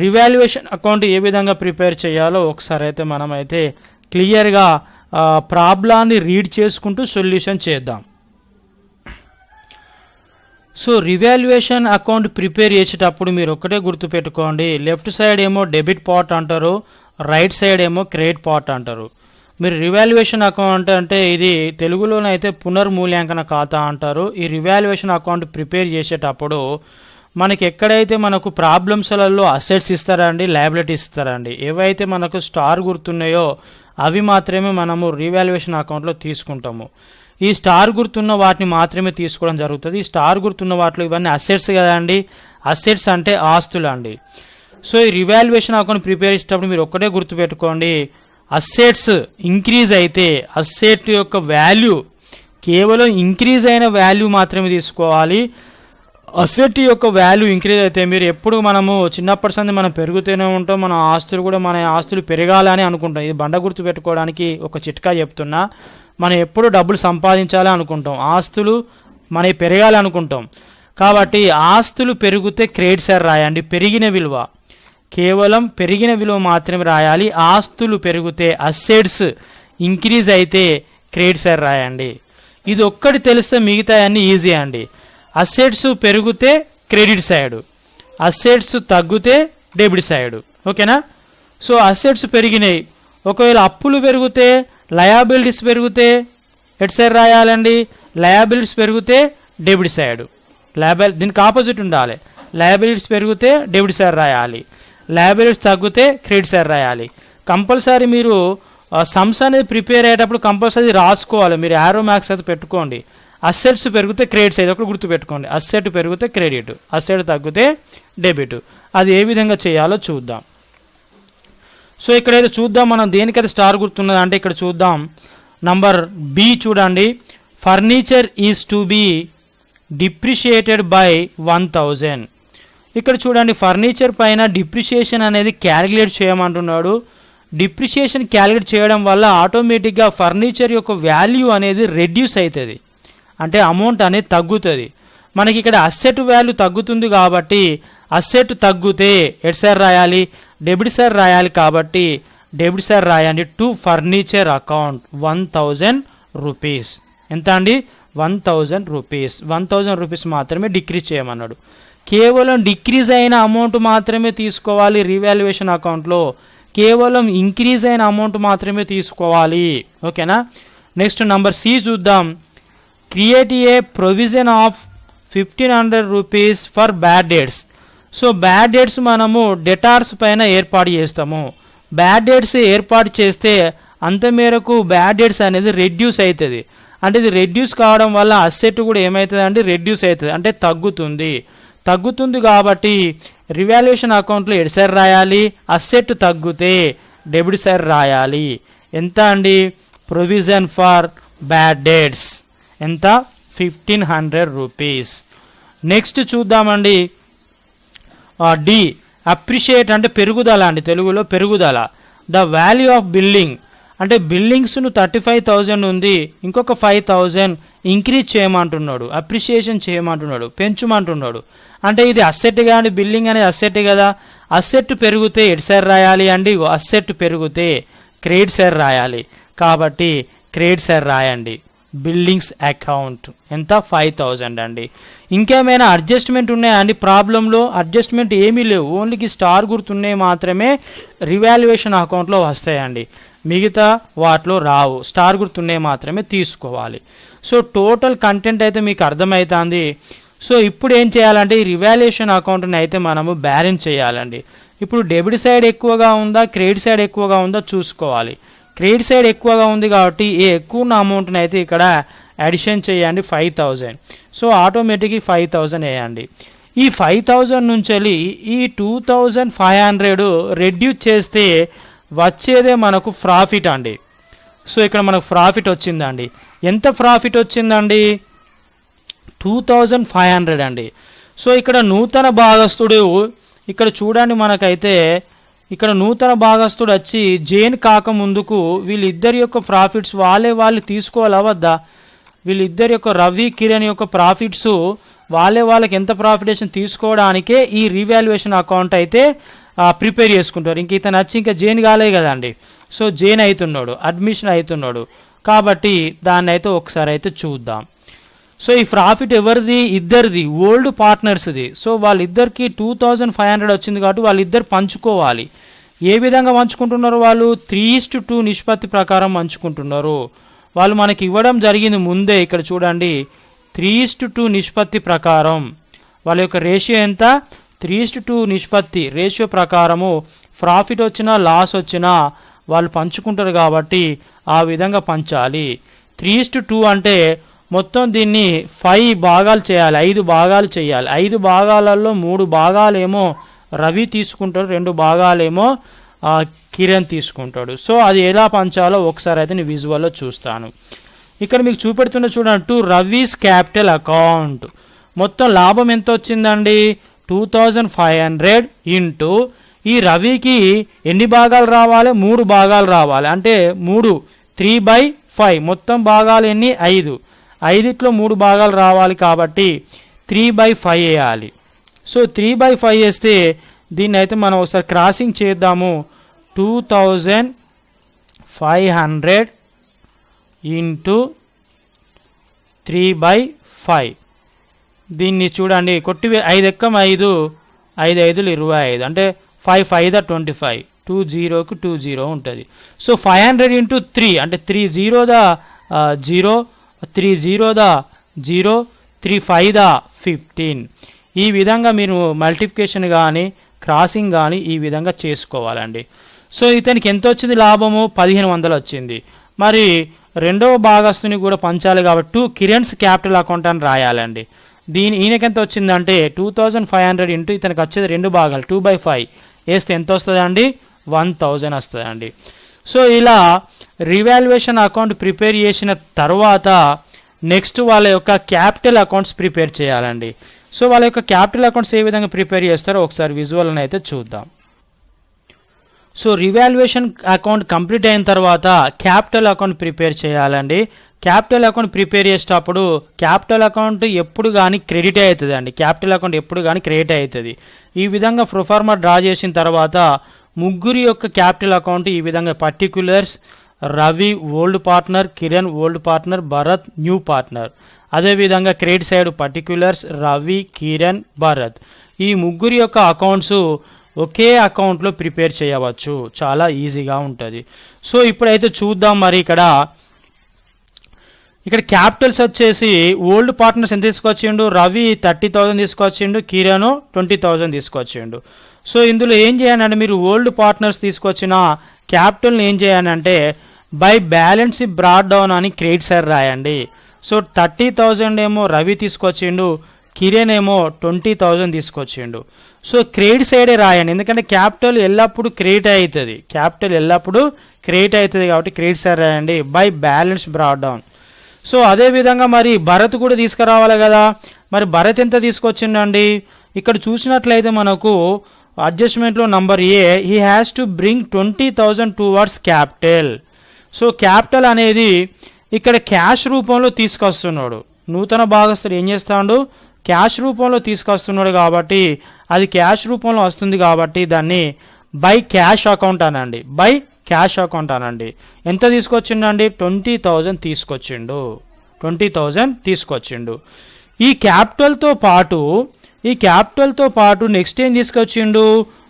Speaker 1: రివాల్యుయేషన్ అకౌంట్ ఏ విధంగా ప్రిపేర్ చేయాలో ఒకసారి అయితే మనం అయితే క్లియర్గా ప్రాబ్లాన్ని రీడ్ చేసుకుంటూ సొల్యూషన్ చేద్దాం. సో రివాల్యుయేషన్ అకౌంట్ ప్రిపేర్ చేసేటప్పుడు మీరు ఒక్కటే గుర్తుపెట్టుకోండి. లెఫ్ట్ సైడ్ ఏమో డెబిట్ పార్ట్ అంటారు, రైట్ సైడ్ ఏమో క్రెడిట్ పార్ట్ అంటారు. మీరు రివాల్యుయేషన్ అకౌంట్ అంటే ఇది తెలుగులోనైతే పునర్మూల్యాంకన ఖాతా అంటారు. ఈ రివాల్యుయేషన్ అకౌంట్ ప్రిపేర్ చేసేటప్పుడు మనకి ఎక్కడైతే మనకు ప్రాబ్లమ్స్లలో అసెట్స్ ఇస్తారండి, లయబిలిటీస్ ఇస్తారండి, ఏవైతే మనకు స్టార్ గుర్తున్నాయో అవి మాత్రమే మనము రివాల్యుయేషన్ అకౌంట్లో తీసుకుంటాము. ఈ స్టార్ గుర్తున్న వాటిని మాత్రమే తీసుకోవడం జరుగుతుంది. ఈ స్టార్ గుర్తున్న వాటిలో ఇవన్నీ అసెట్స్ కదండి. అసెట్స్ అంటే ఆస్తులు అండి. సో ఈ రివాల్యుయేషన్ అకౌంట్ ప్రిపేర్ చేసేటప్పుడు మీరు ఒక్కటే గుర్తుపెట్టుకోండి. అసెట్స్ ఇంక్రీజ్ అయితే అసెట్ యొక్క వాల్యూ కేవలం ఇంక్రీజ్ అయిన వాల్యూ మాత్రమే తీసుకోవాలి. అసెట్ యొక్క వాల్యూ ఇంక్రీజ్ అయితే మీరు ఎప్పుడు మనము చిన్నప్పటి సంది మనం పెరుగుతూనే ఉంటాం. మన ఆస్తులు కూడా మన ఆస్తులు పెరగాలని అనుకుంటాం. ఇది బండ గుర్తు పెట్టుకోవడానికి ఒక చిట్కా చెప్తున్నా. మనం ఎప్పుడు డబ్బులు సంపాదించాలి అనుకుంటాం, ఆస్తులు మనకి పెరగాలి అనుకుంటాం. కాబట్టి ఆస్తులు పెరిగితే క్రెడిట్ సైడ్ రాయండి. పెరిగిన విలువ కేవలం పెరిగిన విలువ మాత్రమే రాయాలి. ఆస్తులు పెరిగితే అసెట్స్ ఇంక్రీజ్ అయితే క్రెడిట్ సైడ్ రాయండి. ఇది ఒక్కటి తెలిస్తే మిగతా అన్ని ఈజీ అండి. అసెట్స్ పెరిగితే క్రెడిట్ సైడ్, అసెట్స్ తగ్గితే డెబిట్ సైడ్. ఓకేనా. సో అసెట్స్ పెరిగినాయి, ఒకవేళ అప్పులు పెరిగితే లయబిలిటీస్ పెరిగితే ఎట్ సైడ్ రాయాలండి. లయబిలిటీస్ పెరిగితే డెబిట్ సైడ్. దీనికి ఆపోజిట్ ఉండాలి. లయబిలిటీస్ పెరిగితే డెబిట్ సైడ్ రాయాలి, లయబిలిటీస్ తగ్గితే క్రెడిట్ సైడ్ రాయాలి. కంపల్సరీ మీరు సమ్స్ అనేది ప్రిపేర్ అయ్యేటప్పుడు కంపల్సరీ రాసుకోవాలి. మీరు యారో మ్యాక్స్ అయితే పెట్టుకోండి. అసెట్స్ పెరిగితే క్రెడిట్ సైడ్ ఒకటి గుర్తుపెట్టుకోండి. అసెట్ పెరిగితే క్రెడిట్, అసెట్ తగ్గితే డెబిట్. అది ఏ విధంగా చేయాలో చూద్దాం. సో ఇక్కడైతే చూద్దాం మనం దేనికైతే స్టార్ గుర్తున్నది అంటే ఇక్కడ చూద్దాం. నంబర్ బి చూడండి. Furniture is to be depreciated by 1000. ఇక్కడ చూడండి ఫర్నిచర్ పైన డిప్రిషియేషన్ అనేది క్యాలిక్యులేట్ చేయమంటున్నాడు. డిప్రిషియేషన్ క్యాలిక్యులేట్ చేయడం వల్ల ఆటోమేటిక్గా ఫర్నిచర్ యొక్క వాల్యూ అనేది రెడ్యూస్ అవుతుంది, అంటే అమౌంట్ అనేది తగ్గుతుంది. మనకి ఇక్కడ అసెట్ వాల్యూ తగ్గుతుంది కాబట్టి అసెట్ తగ్గితే ఎట్ సైడ్ రాయాలి, డెబిట్ సైడ్ రాయాలి. కాబట్టి డెబిట్ సైడ్ రాయండి. To furniture account 1000 rupees. ఎంత అండి? 1000 రూపీస్. 1000 రూపీస్ మాత్రమే డిక్రీజ్ చేయమన్నాడు. కేవలం డిక్రీజ్ అయిన అమౌంట్ మాత్రమే తీసుకోవాలి. రీవాల్యుయేషన్ అకౌంట్లో కేవలం ఇంక్రీజ్ అయిన అమౌంట్ మాత్రమే తీసుకోవాలి. ఓకేనా. నెక్స్ట్ నంబర్ సి చూద్దాం. Create a provision of 1500 rupees for bad dates. So bad dates మనము డెటార్స్ పైన ఏర్పాటు చేస్తాము. బ్యాడ్ డేట్స్ ఏర్పాటు చేస్తే అంత మేరకు బ్యాడ్ డేట్స్ అనేది రెడ్యూస్ అవుతుంది. అంటే ఇది రెడ్యూస్ కావడం వల్ల అసెట్ కూడా ఏమవుతుంది అంటే రెడ్యూస్ అవుతుంది, అంటే తగ్గుతుంది కాబట్టి రివాల్యుయేషన్ అకౌంట్లో ఎటు సైడ్ రాయాలి, అసెట్ తగ్గితే డెబిట్ సైడ్ రాయాలి. ఎంత అండి, ప్రొవిజన్ ఫర్ బ్యాడ్ డెట్స్ ఎంత, 1500 రూపీస్. నెక్స్ట్ చూద్దామండి డి, అప్రిషియేట్ అంటే పెరుగుదల అండి, తెలుగులో పెరుగుదల. ద వాల్యూ ఆఫ్ బిల్డింగ్ అంటే బిల్డింగ్స్ను 35,000 ఉంది, ఇంకొక 5,000 ఇంక్రీజ్ చేయమంటున్నాడు, అప్రిషియేషన్ చేయమంటున్నాడు, పెంచుమంటున్నాడు. అంటే ఇది అసెట్ కానీ బిల్డింగ్ అనేది అసెట్ కదా, అసెట్ పెరిగితే ఎటు సైడ్ రాయాలి అండి, అసెట్ పెరిగితే క్రెడిట్ సైడ్ రాయాలి, కాబట్టి క్రెడిట్ సైడ్ రాయండి. బిల్డింగ్స్ అకౌంట్ ఎంత, 5,000 అండి. ఇంకేమైనా అడ్జస్ట్మెంట్ ఉన్నాయా అండి ప్రాబ్లంలో? అడ్జస్ట్మెంట్ ఏమీ లేవు, ఓన్లీకి స్టార్ గుర్తున్నాయి మాత్రమే రివాల్యుయేషన్ అకౌంట్లో వస్తాయండి, మిగతా వాటిలో రావు, స్టార్ గుర్తున్నాయి మాత్రమే తీసుకోవాలి. సో టోటల్ కంటెంట్ అయితే మీకు అర్థమవుతుంది. సో ఇప్పుడు ఏం చేయాలంటే ఈ రివాల్యుయేషన్ అకౌంట్ని అయితే మనము బ్యాలెన్స్ చేయాలండి. ఇప్పుడు డెబిట్ సైడ్ ఎక్కువగా ఉందా, క్రెడిట్ సైడ్ ఎక్కువగా ఉందా చూసుకోవాలి. క్రెడిట్ సైడ్ ఎక్కువగా ఉంది కాబట్టి ఏ ఎక్కువ ఉన్న అమౌంట్ని అయితే ఇక్కడ అడిషన్ చేయండి, 5,000. సో ఆటోమేటిక్గా 5,000 వేయండి. ఈ 5,000 నుంచి వెళ్ళి ఈ 2,500 రెడ్యూస్ చేస్తే వచ్చేదే మనకు ప్రాఫిట్ అండి. సో ఇక్కడ మనకు ప్రాఫిట్ వచ్చిందండి. ఎంత ప్రాఫిట్ వచ్చిందండి, 2,500 అండి. సో ఇక్కడ నూతన భాగస్థుడు ఇక్కడ చూడండి, మనకైతే ఇక్కడ నూతన భాగస్థుడు వచ్చి జైన్ కాక ముందుకు వీళ్ళిద్దరి యొక్క ప్రాఫిట్స్ వాళ్ళు తీసుకోవాలా వద్దా? వీళ్ళిద్దరి యొక్క రవి కిరణ్ యొక్క ప్రాఫిట్స్ వాళ్ళకి ఎంత ప్రాఫిటేషన్ తీసుకోవడానికే ఈ రీవాల్యుయేషన్ అకౌంట్ అయితే ప్రిపేర్ చేసుకుంటారు. ఇంక ఇతను వచ్చి ఇంకా జైన్ కాలే కదండి, సో జైన్ అవుతున్నాడు, అడ్మిషన్ అవుతున్నాడు, కాబట్టి దాన్ని అయితే ఒకసారి అయితే చూద్దాం. సో ఈ ప్రాఫిట్ ఎవరిది, ఇద్దరిది, ఓల్డ్ పార్ట్నర్స్ది. సో వాళ్ళిద్దరికి 2,500 వచ్చింది కాబట్టి వాళ్ళిద్దరు పంచుకోవాలి. ఏ విధంగా పంచుకుంటున్నారు వాళ్ళు, 3:2 నిష్పత్తి ప్రకారం పంచుకుంటున్నారు. వాళ్ళు మనకి ఇవ్వడం జరిగింది ముందే, ఇక్కడ చూడండి 3:2 నిష్పత్తి ప్రకారం వాళ్ళ యొక్క రేషియో ఎంత, 3:2 నిష్పత్తి రేషియో ప్రకారము ప్రాఫిట్ వచ్చినా లాస్ వచ్చినా వాళ్ళు పంచుకుంటారు కాబట్టి ఆ విధంగా పంచాలి. 3:2 అంటే మొత్తం దీన్ని 5 భాగాలు చేయాలి, 5 భాగాలు చేయాలి. 5 భాగాలలో 3 భాగాలేమో రవి తీసుకుంటాడు, 2 భాగాలేమో కిరణ్ తీసుకుంటాడు. సో అది ఎలా పంచాలో ఒకసారి అయితే నేను విజువల్లో చూస్తాను. ఇక్కడ మీకు చూపెడుతున్న చూడండి, టు రవీస్ క్యాపిటల్ అకౌంట్ మొత్తం లాభం ఎంత వచ్చిందండి, 2,500 ఇంటూ ఈ రవికి ఎన్ని భాగాలు రావాలి, 3 భాగాలు రావాలి. అంటే 3/5 మొత్తం భాగాలు ఎన్ని, 5. 5లో 3 భాగాలు రావాలి కాబట్టి 3/5 వేయాలి. సో 3/5 వేస్తే దీన్ని అయితే మనం ఒకసారి క్రాసింగ్ చేద్దాము. 2,500 ఇంటూ 3/5. దీన్ని చూడండి, కొట్టి 5 ఎక్కం 5, 5 5లు 25, అంటే 5 5 25, 20కు 20 ఉంటుంది. సో 500 ఇంటూ 3 అంటే 3 0 0, 3 0 0, 3 5 15. ఈ విధంగా మీరు మల్టిప్లికేషన్ కానీ క్రాసింగ్ కానీ ఈ విధంగా చేసుకోవాలండి. సో ఇతనికి ఎంత వచ్చింది లాభము, 1,500 వచ్చింది. మరి రెండవ భాగస్తుని కూడా పంచాలి కాబట్టి 2 కిరణ్స్ క్యాపిటల్ అకౌంట్ అని రాయాలండి. ఈయనకి ఎంత వచ్చిందంటే 2,500 ఇంటూ ఇతనికి వచ్చేది 2 భాగాలు 2/5 వేస్తే ఎంత వస్తుందండి, 1,000 వస్తుందండి. సో ఇలా రివాల్యుయేషన్ అకౌంట్ ప్రిపేర్ చేసిన తర్వాత నెక్స్ట్ వాళ్ళ యొక్క క్యాపిటల్ అకౌంట్స్ ప్రిపేర్ చేయాలండి. సో వాళ్ళ యొక్క క్యాపిటల్ అకౌంట్స్ ఏ విధంగా ప్రిపేర్ చేస్తారో ఒకసారి విజువల్ని అయితే చూద్దాం. సో రివాల్యుయేషన్ అకౌంట్ కంప్లీట్ అయిన తర్వాత క్యాపిటల్ అకౌంట్ ప్రిపేర్ చేయాలండి. క్యాపిటల్ అకౌంట్ ప్రిపేర్ చేసేటప్పుడు క్యాపిటల్ అకౌంట్ ఎప్పుడు కానీ క్రెడిట్ అవుతుంది అండి, క్యాపిటల్ అకౌంట్ ఎప్పుడు కానీ క్రెడిట్ అవుతుంది. ఈ విధంగా ప్రొఫార్మా డ్రా చేసిన తర్వాత ముగ్గురి యొక్క క్యాపిటల్ అకౌంట్ ఈ విధంగా particulars Ravi old partner, Kiran old partner, Bharat new partner. అదేవిధంగా credit side particulars Ravi, Kiran, Bharat. ఈ ముగ్గురి యొక్క అకౌంట్స్ ఒకే అకౌంట్లో ప్రిపేర్ చేయవచ్చు, చాలా ఈజీగా ఉంటుంది. సో ఇప్పుడైతే చూద్దాం. మరి ఇక్కడ క్యాపిటల్స్ వచ్చేసి ఓల్డ్ పార్ట్నర్స్ ఎంత తీసుకొచ్చిండు, రవి 30,000 తీసుకొచ్చిండు, కిరణ్ 20,000 తీసుకొచ్చిండు. సో ఇందులో ఏం చేయాలంటే మీరు ఓల్డ్ పార్ట్నర్స్ తీసుకొచ్చిన క్యాపిటల్ని ఏం చేయాలంటే బై బ్యాలెన్స్ బ్రాడ్ డౌన్ అని క్రెడిట్ సైడ్ రాయండి. సో 30,000 ఏమో రవి తీసుకొచ్చిండు, కిరణ్ ఏమో 20,000 తీసుకొచ్చిండు. సో క్రెడిట్ సైడే రాయండి, ఎందుకంటే క్యాపిటల్ ఎల్లప్పుడూ క్రెడిట్ అవుతుంది, క్యాపిటల్ ఎల్లప్పుడూ క్రెడిట్ అవుతుంది కాబట్టి క్రెడిట్ సైడ్ రాయండి by balance broad down. So అదేవిధంగా మరి భరత్ కూడా తీసుకురావాలి కదా, మరి భరత్ ఎంత తీసుకొచ్చిండండి? ఇక్కడ చూసినట్లయితే మనకు అడ్జస్ట్మెంట్లో number A, he has to bring 20,000 towards capital. So capital అనేది ఇక్కడ క్యాష్ రూపంలో తీసుకొస్తున్నాడు, నూతన భాగస్థుడు ఏం చేస్తాడు, క్యాష్ రూపంలో తీసుకొస్తున్నాడు కాబట్టి అది క్యాష్ రూపంలో వస్తుంది కాబట్టి దాన్ని బై క్యాష్ అకౌంట్ అనండి, బై క్యాష్ అకౌంట్ అనండి. ఎంత తీసుకొచ్చిండండి? 20,000 తీసుకొచ్చిండు, 20,000 తీసుకొచ్చిండు. ఈ క్యాపిటల్తో పాటు నెక్స్ట్ ఏం తీసుకొచ్చిండు,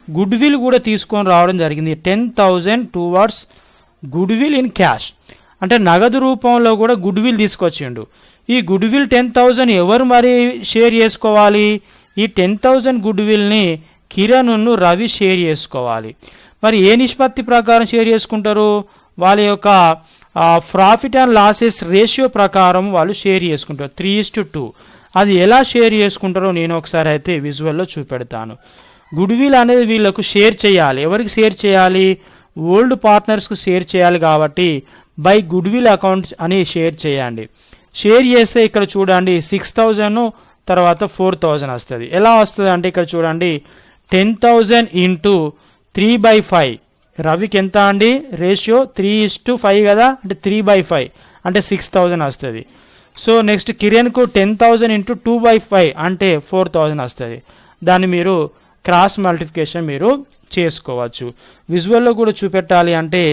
Speaker 1: గుడ్ విల్ కూడా తీసుకొని రావడం జరిగింది. 10,000 towards good will in cash, అంటే నగదు రూపంలో కూడా గుడ్ విల్ తీసుకొచ్చిండు. ఈ గుడ్ విల్ 10,000 ఎవరు మరి షేర్ చేసుకోవాలి? ఈ 10,000 గుడ్ విల్ని కిరణ్ రవి షేర్ చేసుకోవాలి. మరి ఏ నిష్పత్తి ప్రకారం షేర్ చేసుకుంటారు? వాళ్ళ యొక్క ప్రాఫిట్ అండ్ లాసెస్ రేషియో ప్రకారం వాళ్ళు షేర్ చేసుకుంటారు, 3:2. అది ఎలా షేర్ చేసుకుంటారో నేను ఒకసారి అయితే విజువల్లో చూపెడతాను. గుడ్ విల్ అనేది వీళ్ళకు షేర్ చేయాలి. ఎవరికి షేర్ చేయాలి? ఓల్డ్ పార్ట్నర్స్కు షేర్ చేయాలి కాబట్టి బై గుడ్ విల్ అకౌంట్స్ అని షేర్ చేయండి. షేర్ చేస్తే ఇక్కడ చూడండి 6,000 తర్వాత 4,000 వస్తుంది. ఎలా వస్తుంది అంటే ఇక్కడ చూడండి 10,000 ఇంటూ 3/5. రవికి ఎంత అండి రేషియో? 3:5 కదా, అంటే 3/5 అంటే 6,000 వస్తుంది. సో నెక్స్ట్ కిరణ్కు 10,000 ఇంటూ 2/5 అంటే 4,000 వస్తుంది. దాన్ని మీరు క్రాస్ మల్టిప్లికేషన్ మీరు చేసుకోవచ్చు. విజువల్లో కూడా చూపెట్టాలి అంటే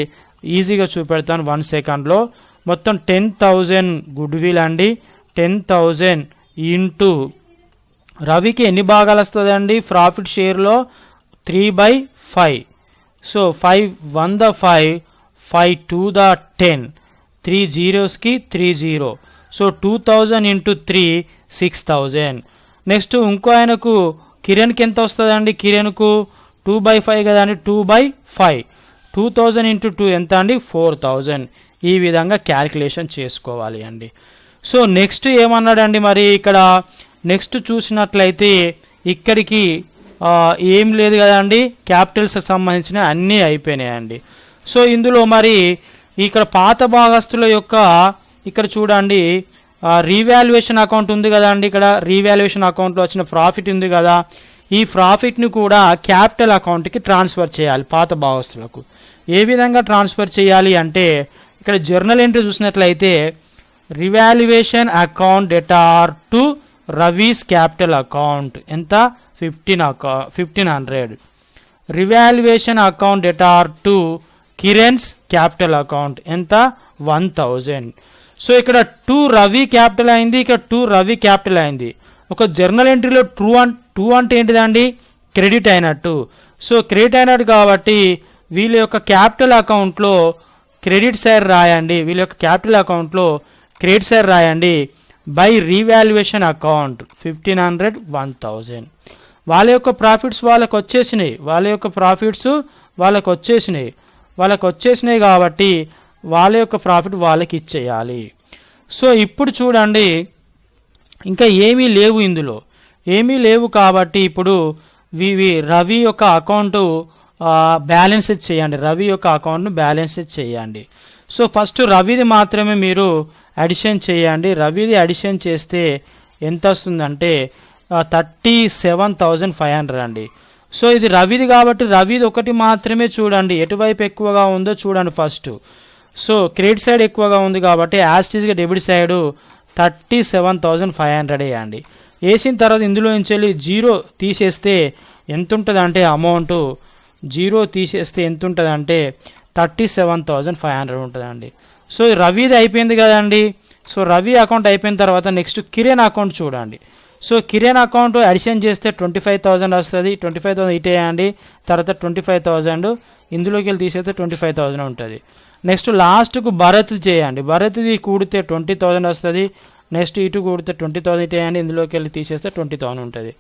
Speaker 1: ఈజీగా చూపెడతాను 1 సెకండ్లో. మొత్తం 10,000 గుడ్ విల్ అండి, 10,000 ఇంటూ రవికి ఎన్ని భాగాలు వస్తుంది అండి profit షేర్లో? 3/5. So 5 1 the 5, 5 2 the 10, 3 zeros కి 30. So 2,000 into 3 6,000. నెక్స్ట్ ఇంకో ఆయనకు కిరణ్కి ఎంత వస్తుంది అండి? కిరణ్కు 2/5 కదా అండి, 2/5. 2,000 ఇంటూ 2 ఎంత అండి? 4,000. ఈ విధంగా క్యాల్కులేషన్ చేసుకోవాలి అండి. సో నెక్స్ట్ ఏమన్నాడండి మరి ఇక్కడ? నెక్స్ట్ చూసినట్లయితే ఇక్కడికి ఏం లేదు కదండి, క్యాపిటల్స్కి సంబంధించిన అన్నీ అయిపోయినాయండి. సో ఇందులో మరి ఇక్కడ పాత భాగస్తుల యొక్క ఇక్కడ చూడండి రీవాల్యుయేషన్ అకౌంట్ ఉంది కదా అండి, ఇక్కడ రీవాల్యుయేషన్ అకౌంట్లో వచ్చిన ప్రాఫిట్ ఉంది కదా, ఈ ప్రాఫిట్ని కూడా క్యాపిటల్ అకౌంట్కి ట్రాన్స్ఫర్ చేయాలి పాత భాగస్తులకు. ఏ విధంగా ట్రాన్స్ఫర్ చేయాలి అంటే ఇక్కడ జర్నల్ ఎంట్రీ చూసినట్లయితే revaluation account debtor to Ravi's capital account ఎంత? 1,500. Revaluation account debtor to Kiran's capital account ఎంత? 1,000. సో ఇక్కడ 2 రవి క్యాపిటల్ అయింది, ఇక్కడ 2 రవి క్యాపిటల్ అయింది. ఒక జర్నల్ ఎంట్రీలో 2 అంటే ఏంటిదండి? క్రెడిట్ అయినట్టు. సో క్రెడిట్ అయినట్టు కాబట్టి వీళ్ళ యొక్క క్యాపిటల్ అకౌంట్లో క్రెడిట్ సైడ్ రాయండి, వీళ్ళ యొక్క క్యాపిటల్ అకౌంట్లో క్రెడిట్ సైడ్ రాయండి బై రీవాల్యుయేషన్ అకౌంట్ 1,500 1,000. వాళ్ళ యొక్క ప్రాఫిట్స్ వాళ్ళకు వచ్చేసినాయి, వాళ్ళకు వచ్చేసినాయి కాబట్టి వాళ్ళ యొక్క ప్రాఫిట్ వాళ్ళకి ఇచ్చేయాలి. సో ఇప్పుడు చూడండి ఇంకా ఏమీ లేవు, ఇందులో ఏమీ లేవు కాబట్టి ఇప్పుడు రవి యొక్క అకౌంట్ బ్యాలెన్స్ చేయండి, రవి యొక్క అకౌంట్ను బ్యాలెన్స్ చేయండి. సో ఫస్ట్ రవిది మాత్రమే మీరు అడిషన్ చేయండి. రవిది అడిషన్ చేస్తే ఎంత వస్తుందంటే 37,500 అండి. సో ఇది రవిది కాబట్టి రవిది ఒకటి మాత్రమే చూడండి, ఎటువైపు ఎక్కువగా ఉందో చూడండి ఫస్ట్. సో క్రెడిట్ సైడ్ ఎక్కువగా ఉంది కాబట్టి యాస్టీస్గా డెబిట్ సైడ్ 37,500 వేయండి. వేసిన తర్వాత ఇందులో నుంచి వెళ్ళి 0 తీసేస్తే ఎంత ఉంటుంది అంటే అమౌంట్ 0 తీసేస్తే ఎంత ఉంటుంది అంటే 37,500 ఉంటుందండి. సో రవిది అయిపోయింది కదండి. సో రవి అకౌంట్ అయిపోయిన తర్వాత నెక్స్ట్ కిరణ్ అకౌంట్ చూడండి. సో కిరణ్ అకౌంట్ అడిషన్ చేస్తే 25,000 వస్తుంది, 25,000 ఇటు వేయండి, తర్వాత 25,000 ఇందులోకి వెళ్ళి తీసేస్తే 25,000 ఉంటుంది. నెక్స్ట్ లాస్ట్కు భరత్ చేయండి, భరత్ది కూడితే 20,000 వస్తుంది, నెక్స్ట్ ఇటు కూడితే 20,000 ఇటు వేయండి, ఇందులోకి వెళ్ళి తీసేస్తే 20,000 ఉంటుంది.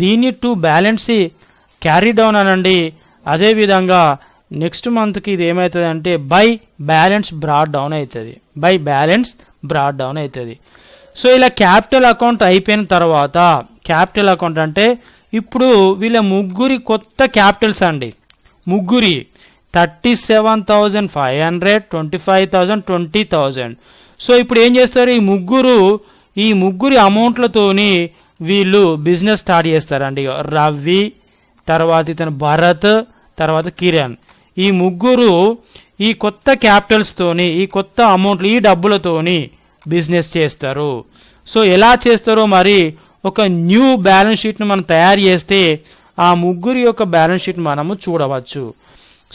Speaker 1: దీన్ని టు బ్యాలెన్స్ క్యారీ డౌన్ అనండి. అదేవిధంగా నెక్స్ట్ మంత్కి ఇది ఏమవుతుంది అంటే బై బ్యాలెన్స్ బ్రాడ్ డౌన్ అవుతుంది, బై బ్యాలెన్స్ బ్రాడ్ డౌన్ అవుతుంది. సో ఇలా క్యాపిటల్ అకౌంట్ అయిపోయిన తర్వాత, క్యాపిటల్ అకౌంట్ అంటే ఇప్పుడు వీళ్ళ ముగ్గురి కొత్త క్యాపిటల్స్ అండి, ముగ్గురి 37,500, 25,000, 20,000. సో ఇప్పుడు ఏం చేస్తారు, ఈ ముగ్గురి అమౌంట్లతోని వీళ్ళు బిజినెస్ స్టార్ట్ చేస్తారండి. రవి, తర్వాత ఇతను భరత్, తర్వాత కిరణ్, ఈ ముగ్గురు ఈ కొత్త క్యాపిటల్స్తోని, ఈ కొత్త అమౌంట్లు, ఈ డబ్బులతోని బిజినెస్ చేస్తారు. సో ఎలా చేస్తారో మరి ఒక న్యూ బ్యాలెన్స్ షీట్ను మనం తయారు చేస్తే ఆ ముగ్గురి యొక్క బ్యాలెన్స్ షీట్ మనము చూడవచ్చు.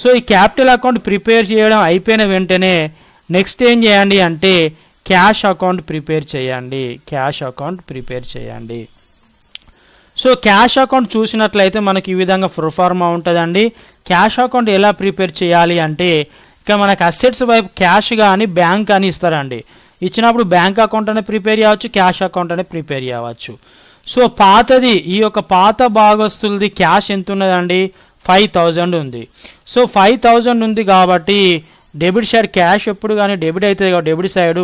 Speaker 1: సో ఈ క్యాపిటల్ అకౌంట్ ప్రిపేర్ చేయడం అయిపోయిన వెంటనే నెక్స్ట్ ఏం చేయండి అంటే క్యాష్ అకౌంట్ ప్రిపేర్ చేయండి, క్యాష్ అకౌంట్ ప్రిపేర్ చేయండి. సో క్యాష్ అకౌంట్ చూసినట్లయితే మనకి ఈ విధంగా ప్రొఫార్మా ఉంటుందండి. క్యాష్ అకౌంట్ ఎలా ప్రిపేర్ చేయాలి అంటే ఇక మనకు అసెట్స్ వైపు క్యాష్ కానీ బ్యాంక్ కానీ ఇస్తారండి. ఇచ్చినప్పుడు బ్యాంక్ అకౌంట్ అనేది ప్రిపేర్ చేయవచ్చు, క్యాష్ అకౌంట్ అనేది ప్రిపేర్ చేయవచ్చు. సో పాతది, ఈ యొక్క పాత భాగస్తులది క్యాష్ ఎంత ఉన్నదండి, 5,000 ఉంది. సో 5,000 ఉంది కాబట్టి డెబిట్ సైడ్ క్యాష్ ఎప్పుడు కానీ డెబిట్ అవుతుంది కాబట్టి debit side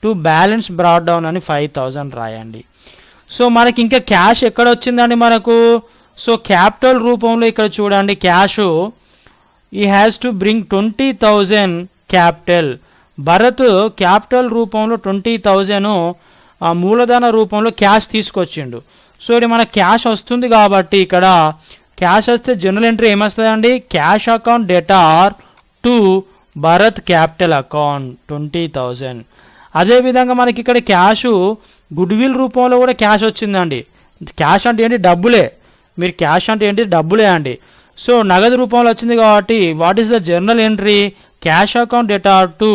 Speaker 1: to balance broad down అని 5,000 రాయండి. సో మనకి ఇంకా క్యాష్ ఎక్కడ వచ్చిందండి మనకు, సో క్యాపిటల్ రూపంలో ఇక్కడ చూడండి క్యాష్ ఈ has to bring 20,000 capital. Bharat capital రూపంలో 20,000 మూలధన రూపంలో క్యాష్ తీసుకొచ్చిండు. సో ఇది మన క్యాష్ వస్తుంది కాబట్టి ఇక్కడ క్యాష్ వస్తే జనరల్ ఎంట్రీ ఏమొస్తుందండి, cash account debtor to Bharat capital account 20,000. అదేవిధంగా మనకి ఇక్కడ క్యాష్ గుడ్విల్ రూపంలో కూడా క్యాష్ వచ్చిందండి. క్యాష్ అంటే ఏంటి, డబ్బులే. మీరు క్యాష్ అంటే ఏంటి, డబ్బులే అండి. సో నగదు రూపంలో వచ్చింది కాబట్టి what is the general entry, cash account debtor to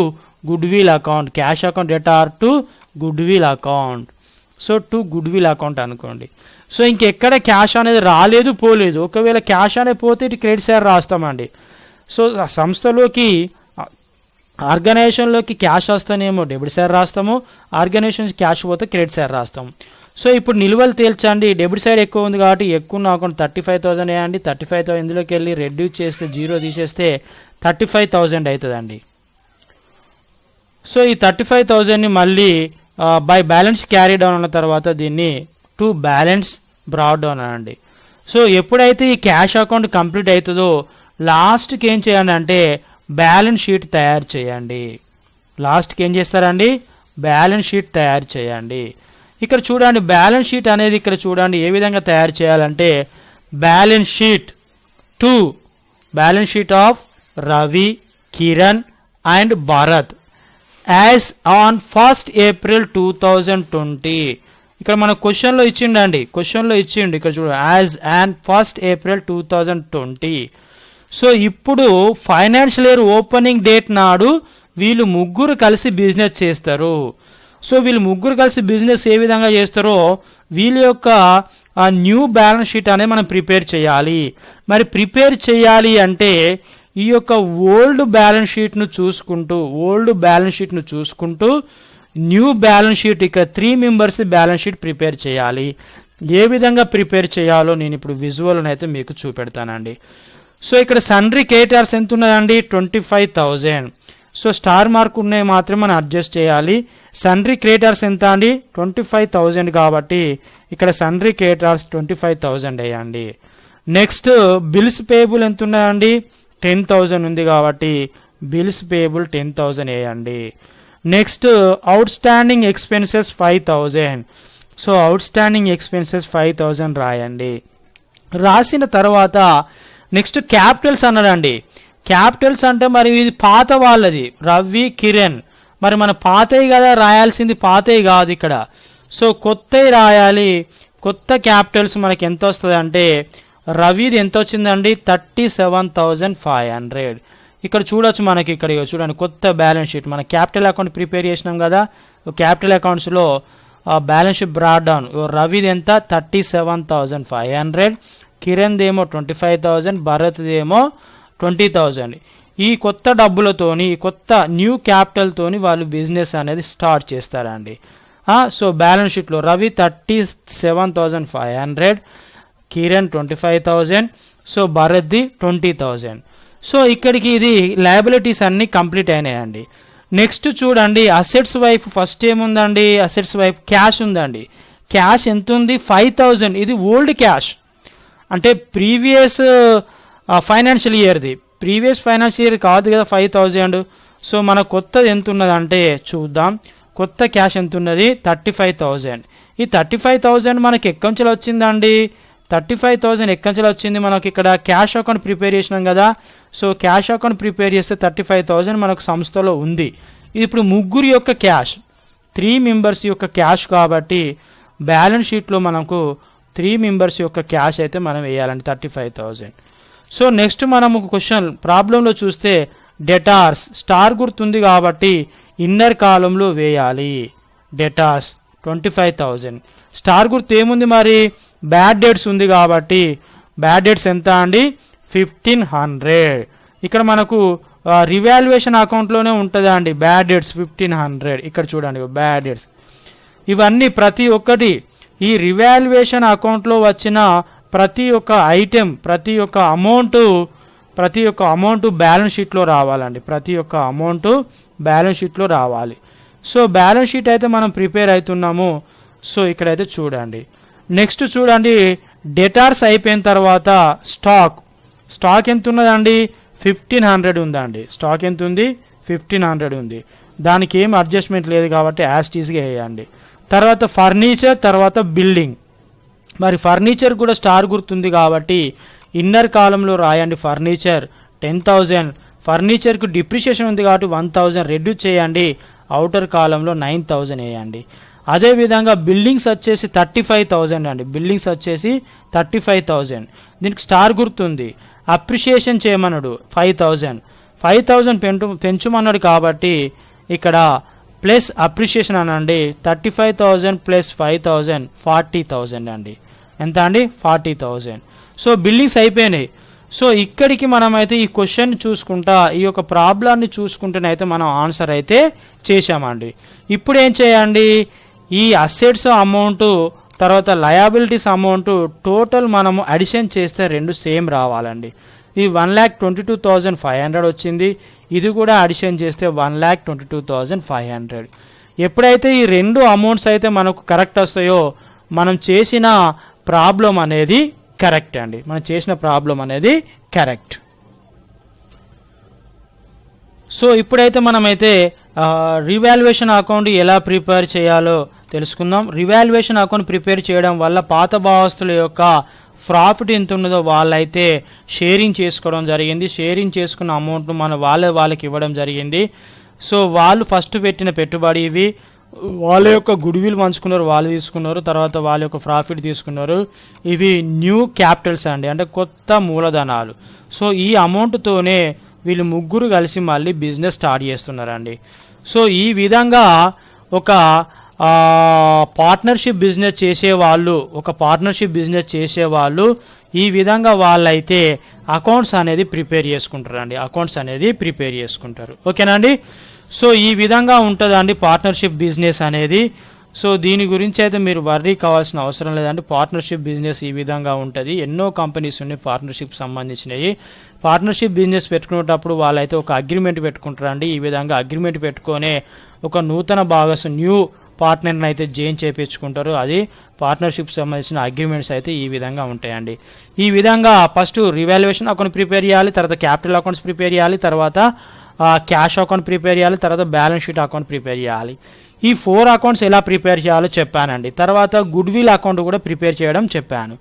Speaker 1: goodwill account, cash account debtor to goodwill account. So to goodwill account అనుకోండి. సో ఇంకెక్కడ క్యాష్ అనేది రాలేదు పోలేదు. ఒకవేళ క్యాష్ అనేది పోతే ఇటు క్రెడిట్ సైడ్ రాస్తామండి. సో సంస్థలోకి ఆర్గనైజేషన్లోకి క్యాష్ వస్తేనేమో డెబిట్ సైడ్ రాస్తాము, ఆర్గనైజేషన్ క్యాష్ పోతే క్రెడిట్ సైడ్ రాస్తాము. సో ఇప్పుడు నిల్వలు తేల్చండి. డెబిట్ సైడ్ ఎక్కువ ఉంది కాబట్టి ఎక్కువ అకౌంట్ 35,000 వేయండి. 35,000 ఇందులోకి వెళ్ళి రెడ్యూస్ చేస్తే 0 తీసేస్తే 35,000 అవుతుందండి. సో ఈ 35,000ని మళ్ళీ బై బ్యాలెన్స్ క్యారీ డౌన్ అన్న తర్వాత దీన్ని టు బ్యాలెన్స్ బ్రాడ్ డౌన్ అనండి. సో ఎప్పుడైతే ఈ క్యాష్ అకౌంట్ కంప్లీట్ అవుతుందో లాస్ట్కి ఏం చేయండి అంటే బ్యాలెన్స్ షీట్ తయారు చేయండి. లాస్ట్కి ఏం చేస్తారండి, బ్యాలెన్స్ షీట్ తయారు చేయండి. ఇక్కడ చూడండి బ్యాలెన్స్ షీట్ అనేది ఇక్కడ చూడండి ఏ విధంగా తయారు చేయాలంటే balance sheet to balance sheet of Ravi, Kiran and Bharat as on 1st April 2020. ఇక్కడ మన క్వశ్చన్లో ఇచ్చిండండి, క్వశ్చన్లో ఇచ్చిండు ఇక్కడ చూడండి as on 1st April 2020. So ఇప్పుడు ఫైనాన్షియల్ ఇయర్ ఓపెనింగ్ డేట్ నాడు వీళ్ళు ముగ్గురు కలిసి బిజినెస్ చేస్తారు. సో వీళ్ళు ముగ్గురు కలిసి బిజినెస్ ఏ విధంగా చేస్తారో వీళ్ళ యొక్క న్యూ బ్యాలెన్స్ షీట్ అనేది మనం ప్రిపేర్ చేయాలి. మరి ప్రిపేర్ చేయాలి అంటే ఈ యొక్క ఓల్డ్ బ్యాలెన్స్ షీట్ను చూసుకుంటూ న్యూ బ్యాలెన్స్ షీట్ ఇక్కడ 3 మెంబర్స్ బ్యాలెన్స్ షీట్ ప్రిపేర్ చేయాలి. ఏ విధంగా ప్రిపేర్ చేయాలో నేను ఇప్పుడు విజువల్ అయితే మీకు చూపెడతానండి. సో ఇక్కడ సన్రీ క్రెడిటార్స్ ఎంత ఉన్నదండి, 25,000. సో స్టార్ మార్క్ ఉన్నాయి మాత్రమే మనం అడ్జస్ట్ చేయాలి. సన్రీ క్రెడిటార్స్ ఎంత అండి, 25,000 కాబట్టి ఇక్కడ సన్రీ క్రెడిటార్స్ 25,000 వేయండి. నెక్స్ట్ బిల్స్ పేబుల్ ఎంత ఉన్నాయండి, 10,000 ఉంది కాబట్టి బిల్స్ పేబుల్ 10,000 వేయండి. Next out standing expenses 5,000. So out standing expenses 5,000 రాయండి. రాసిన తర్వాత నెక్స్ట్ క్యాపిటల్స్ అన్నాడండి. క్యాపిటల్స్ అంటే మరి ఇది పాత వాళ్ళది రవి, కిరణ్. మరి మన పాతవి కదా రాయాల్సింది, పాతవి కాదు ఇక్కడ. సో కొత్తవి రాయాలి. కొత్త క్యాపిటల్స్ మనకి ఎంత వస్తుంది అంటే రవిది ఎంత వచ్చిందండి, 37,500. ఇక్కడ చూడొచ్చు మనకి, ఇక్కడ చూడండి కొత్త బ్యాలెన్స్ షీట్. మన క్యాపిటల్ అకౌంట్ ప్రిపేర్ చేసినాం కదా, క్యాపిటల్ అకౌంట్స్లో బ్యాలెన్స్ షీట్ బ్రాడ్ డౌన్. రవిది ఎంత 37,500, కిరణ్ ఏమో 25,000, భరత్ ఏమో 20,000. ఈ కొత్త డబ్బులతోని, ఈ కొత్త న్యూ క్యాపిటల్తోని వాళ్ళు బిజినెస్ అనేది స్టార్ట్ చేస్తారండి. సో బ్యాలెన్స్ షీట్లో రవి 37,500, కిరణ్ 25,000, సో భరత్ది 20,000. సో ఇక్కడికి ఇది లయబిలిటీస్ అన్నీ కంప్లీట్ అయినాయండి. నెక్స్ట్ చూడండి అసెట్స్ వైపు ఫస్ట్ ఏముందండి, అసెట్స్ వైపు క్యాష్ ఉందండి. క్యాష్ ఎంత ఉంది, 5000. ఇది ఓల్డ్ క్యాష్ అంటే ప్రీవియస్ ఫైనాన్షియల్ ఇయర్ది, ప్రీవియస్ ఫైనాన్షియల్ ఇయర్ కాదు కదా 5000. సో మన కొత్తది ఎంత ఉన్నదంటే చూద్దాం, కొత్త క్యాష్ ఎంత ఉన్నది 35,000. ఈ 35,000 మనకి ఎక్కంచెలు వచ్చిందండి, 35,000 ఎక్కంచెలు వచ్చింది మనకి. ఇక్కడ క్యాష్ అకౌంట్ ప్రిపేర్ చేసినాం కదా, సో క్యాష్ అకౌంట్ ప్రిపేర్ చేస్తే 35,000 మనకు సంస్థలో ఉంది. ఇది ఇప్పుడు ముగ్గురు యొక్క క్యాష్, 3 మెంబర్స్ యొక్క క్యాష్ కాబట్టి బ్యాలెన్స్ షీట్లో మనకు 3 మెంబర్స్ యొక్క క్యాష్ అయితే మనం వేయాలండి 35,000. సో నెక్స్ట్ మనము క్వశ్చన్ ప్రాబ్లంలో చూస్తే డెటార్స్ స్టార్ గుర్తుంది కాబట్టి ఇన్నర్ కాలంలో వేయాలి. డెటార్స్ 25,000. స్టార్ గుర్తు ఏముంది మరి, బ్యాడ్ డేట్స్ ఉంది కాబట్టి బ్యాడ్ డేట్స్ ఎంత అండి 1500. ఇక్కడ మనకు రివాల్యుయేషన్ అకౌంట్లోనే ఉంటుందా అండి బ్యాడ్ డేట్స్ 1500. ఇక్కడ చూడండి బ్యాడ్ డేట్స్ ఇవన్నీ ప్రతి ఒక్కటి ఈ రివాల్యుయేషన్ అకౌంట్లో వచ్చిన ప్రతి ఒక్క ఐటెం, ప్రతి ఒక్క అమౌంట్ బ్యాలెన్స్ షీట్లో రావాలండి. ప్రతి ఒక్క అమౌంట్ బ్యాలెన్స్ షీట్లో రావాలి. సో బ్యాలెన్స్ షీట్ అయితే మనం ప్రిపేర్ అవుతున్నాము. సో ఇక్కడైతే చూడండి. నెక్స్ట్ చూడండి డెటార్స్ అయిపోయిన తర్వాత స్టాక్ ఎంత ఉన్నదండి 1500 ఉందండి. స్టాక్ ఎంత ఉంది 1500 ఉంది. దానికి ఏం అడ్జస్ట్మెంట్ లేదు కాబట్టి యాజ్ టీజ్గా వేయండి. తర్వాత ఫర్నిచర్, తర్వాత బిల్డింగ్. మరి ఫర్నిచర్ కూడా స్టార్ గుర్తుంది కాబట్టి ఇన్నర్ కాలంలో రాయండి. ఫర్నిచర్ 10,000. ఫర్నిచర్కు డిప్రిషియేషన్ ఉంది కాబట్టి 1,000 రెడ్యూస్ చేయండి. అవుటర్ కాలంలో 9,000 వేయండి. అదేవిధంగా బిల్డింగ్స్ వచ్చేసి 35,000 అండి. బిల్డింగ్స్ వచ్చేసి 35,000. దీనికి స్టార్ గుర్తుంది. అప్రిషియేషన్ చేయమన్నాడు 5,000 పెంచుమన్నాడు కాబట్టి ఇక్కడ ప్లస్ అప్రిషియేషన్ అనండి 35,000 ప్లస్ 5,000 40,000 అండి. ఎంత అండి 40,000. సో బిల్డింగ్స్ అయిపోయినాయి. సో ఇక్కడికి మనమైతే ఈ క్వశ్చన్ చూసుకుంటా, ఈ యొక్క ప్రాబ్లాన్ని చూసుకుంటేనైతే మనం ఆన్సర్ అయితే చేశామండి. ఇప్పుడు ఏం చేయండి, ఈ అసెట్స్ అమౌంట్ తర్వాత లయబిలిటీస్ అమౌంట్ టోటల్ మనము అడిషన్ చేస్తే రెండు సేమ్ రావాలండి. ఇది 1,22,500 వచ్చింది. ఇది కూడా అడిషన్ చేస్తే 1,22,500. ఎప్పుడైతే ఈ రెండు అమౌంట్స్ అయితే మనకు కరెక్ట్ వస్తాయో మనం చేసిన ప్రాబ్లం అనేది కరెక్ట్ అండి. మనం చేసిన ప్రాబ్లం అనేది కరెక్ట్. సో ఇప్పుడైతే మనమైతే రివాల్యుయేషన్ అకౌంట్ ఎలా ప్రిపేర్ చేయాలో తెలుసుకుందాం. రివాల్యుయేషన్ అకౌంట్ ప్రిపేర్ చేయడం వల్ల పాత భాగస్తుల యొక్క ప్రాఫిట్ ఎంత ఉన్నదో వాళ్ళైతే షేరింగ్ చేసుకోవడం జరిగింది. షేరింగ్ చేసుకున్న అమౌంట్ను మన వాళ్ళకి ఇవ్వడం జరిగింది. సో వాళ్ళు ఫస్ట్ పెట్టిన పెట్టుబడి ఇవి, వాళ్ళ యొక్క గుడ్విల్ పంచుకున్నారు, వాళ్ళు తీసుకున్నారు. తర్వాత వాళ్ళ యొక్క ప్రాఫిట్ తీసుకున్నారు. ఇవి న్యూ క్యాపిటల్స్ అండి, అంటే కొత్త మూలధనాలు. సో ఈ అమౌంట్తోనే వీళ్ళు ముగ్గురు కలిసి మళ్ళీ బిజినెస్ స్టార్ట్ చేస్తున్నారండి. సో ఈ విధంగా ఒక పార్ట్నర్షిప్ బిజినెస్ చేసేవాళ్ళు ఈ విధంగా వాళ్ళైతే అకౌంట్స్ అనేది ప్రిపేర్ చేసుకుంటారు. ఓకేనా అండి. సో ఈ విధంగా ఉంటుందండి పార్ట్నర్షిప్ బిజినెస్ అనేది. సో దీని గురించి అయితే మీరు వర్రీ కావాల్సిన అవసరం లేదండి. పార్ట్నర్షిప్ బిజినెస్ ఈ విధంగా ఉంటుంది. ఎన్నో కంపెనీస్ ఉన్నాయి పార్ట్నర్షిప్ సంబంధించినవి. పార్ట్నర్షిప్ బిజినెస్ పెట్టుకునేటప్పుడు వాళ్ళైతే ఒక అగ్రిమెంట్ పెట్టుకుంటారండి. ఈ విధంగా అగ్రిమెంట్ పెట్టుకొని ఒక నూతన న్యూ పార్ట్నర్ని అయితే జాయిన్ చేయించుకుంటారు. అది పార్ట్నర్షిప్ సంబంధించిన అగ్రిమెంట్స్ అయితే ఈ విధంగా ఉంటాయండి. ఈ విధంగా ఫస్ట్ రివాల్యుయేషన్ అకౌంట్ ప్రిపేర్ చేయాలి, తర్వాత క్యాపిటల్ అకౌంట్స్ ప్రిపేర్ చేయాలి, తర్వాత క్యాష్ అకౌంట్ ప్రిపేర్ చేయాలి, తర్వాత బ్యాలెన్స్ షీట్ అకౌంట్ ప్రిపేర్ చేయాలి. ఈ 4 అకౌంట్స్ ఎలా ప్రిపేర్ చేయాలో చెప్పానండి. తర్వాత గుడ్ విల్ అకౌంట్ కూడా ప్రిపేర్ చేయడం చెప్పాను.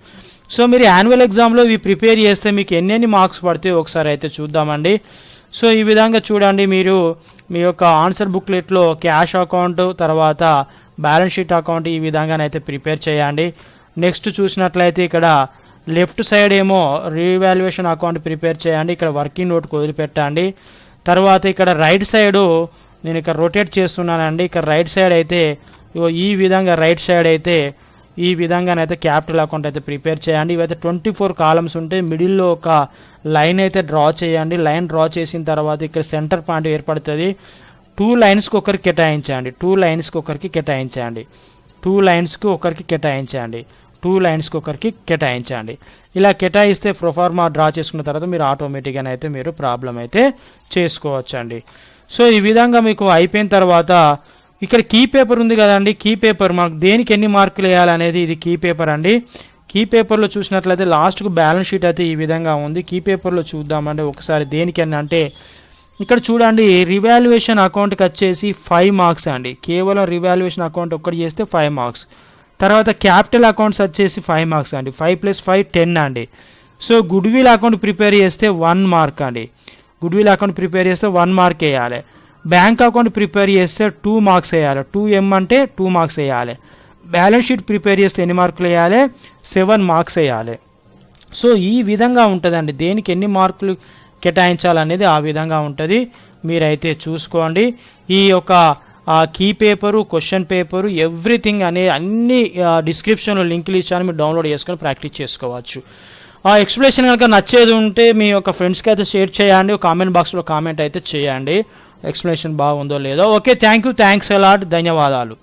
Speaker 1: సో మీరు యాన్యువల్ ఎగ్జామ్లో ఇవి ప్రిపేర్ చేస్తే మీకు ఎన్ని మార్క్స్ పడితే ఒకసారి అయితే చూద్దామండి. సో ఈ విధంగా చూడండి, మీరు మీ యొక్క ఆన్సర్ బుక్లెట్లో క్యాష్ అకౌంట్ తర్వాత బ్యాలెన్స్ షీట్ అకౌంట్ ఈ విధంగానైతే ప్రిపేర్ చేయండి. నెక్స్ట్ చూసినట్లయితే ఇక్కడ లెఫ్ట్ సైడ్ ఏమో రీవాల్యుయేషన్ అకౌంట్ ప్రిపేర్ చేయండి. ఇక్కడ వర్కింగ్ నోట్ వదిలిపెట్టండి. తర్వాత ఇక్కడ రైట్ సైడు నేను ఇక్కడ రొటేట్ చేస్తున్నానండి. ఇక్కడ రైట్ సైడ్ అయితే ఈ విధంగా ఈ విధంగానైతే క్యాపిటల్ అకౌంట్ అయితే ప్రిపేర్ చేయండి. ఇవైతే 24 కాలమ్స్ ఉంటాయి. మిడిల్లో ఒక లైన్ అయితే డ్రా చేయండి. లైన్ డ్రా చేసిన తర్వాత ఇక్కడ సెంటర్ పాయింట్ ఏర్పడుతుంది. 2 లైన్స్కి ఒకరికి కేటాయించండి. 2 లైన్స్కి ఒకరికి కేటాయించండి. ఇలా కేటాయిస్తే ప్రొఫార్మా డ్రా చేసుకున్న తర్వాత మీరు ఆటోమేటిక్గా అయితే మీరు ప్రాబ్లం అయితే చేసుకోవచ్చండి. సో ఈ విధంగా మీకు అయిపోయిన తర్వాత ఇక్కడ కీ పేపర్ ఉంది కదండి, కీ పేపర్ మనకు దేనికి ఎన్ని మార్కులు వేయాలనేది ఇది కీ పేపర్ అండి. కీ పేపర్లో చూసినట్లయితే లాస్ట్కు బ్యాలెన్స్ షీట్ అయితే ఈ విధంగా ఉంది. కీ పేపర్లో చూద్దామండి ఒకసారి దేనికి అని అంటే ఇక్కడ చూడండి, రివాల్యుయేషన్ అకౌంట్కి వచ్చేసి 5 మార్క్స్ అండి. కేవలం రివాల్యుయేషన్ అకౌంట్ ఒక్కటి చేస్తే 5 మార్క్స్. తర్వాత క్యాపిటల్ అకౌంట్స్ వచ్చేసి 5 మార్క్స్ అండి. 5 + 5 10 అండి. So good will account prepare చేస్తే 1 మార్క్ అండి. గుడ్ విల్ అకౌంట్ ప్రిపేర్ చేస్తే 1 మార్క్ వేయాలి. బ్యాంక్ అకౌంట్ ప్రిపేర్ చేస్తే 2 మార్క్స్ వేయాలి. 2M అంటే 2 మార్క్స్ వేయాలి. బ్యాలెన్స్ షీట్ ప్రిపేర్ చేస్తే ఎన్ని మార్కులు వేయాలి? 7 మార్క్స్ వేయాలి. సో ఈ విధంగా ఉంటుందండి, దేనికి ఎన్ని మార్కులు కేటాయించాలనేది ఆ విధంగా ఉంటుంది. మీరైతే చూసుకోండి. ఈ యొక్క key paper, question paper, everything అనే అన్ని డిస్క్రిప్షన్లో లింకులు ఇచ్చాను, మీరు డౌన్లోడ్ చేసుకొని ప్రాక్టీస్ చేసుకోవచ్చు. ఆ ఎక్స్ప్లెనేషన్ కనుక నచ్చేది ఉంటే మీ యొక్క ఫ్రెండ్స్కి అయితే షేర్ చేయండి, కామెంట్ బాక్స్లో కామెంట్ అయితే చేయండి ఎక్స్ప్లెనేషన్ బాగుందో లేదో. ఓకే, థ్యాంక్స్ అలాట్, ధన్యవాదాలు.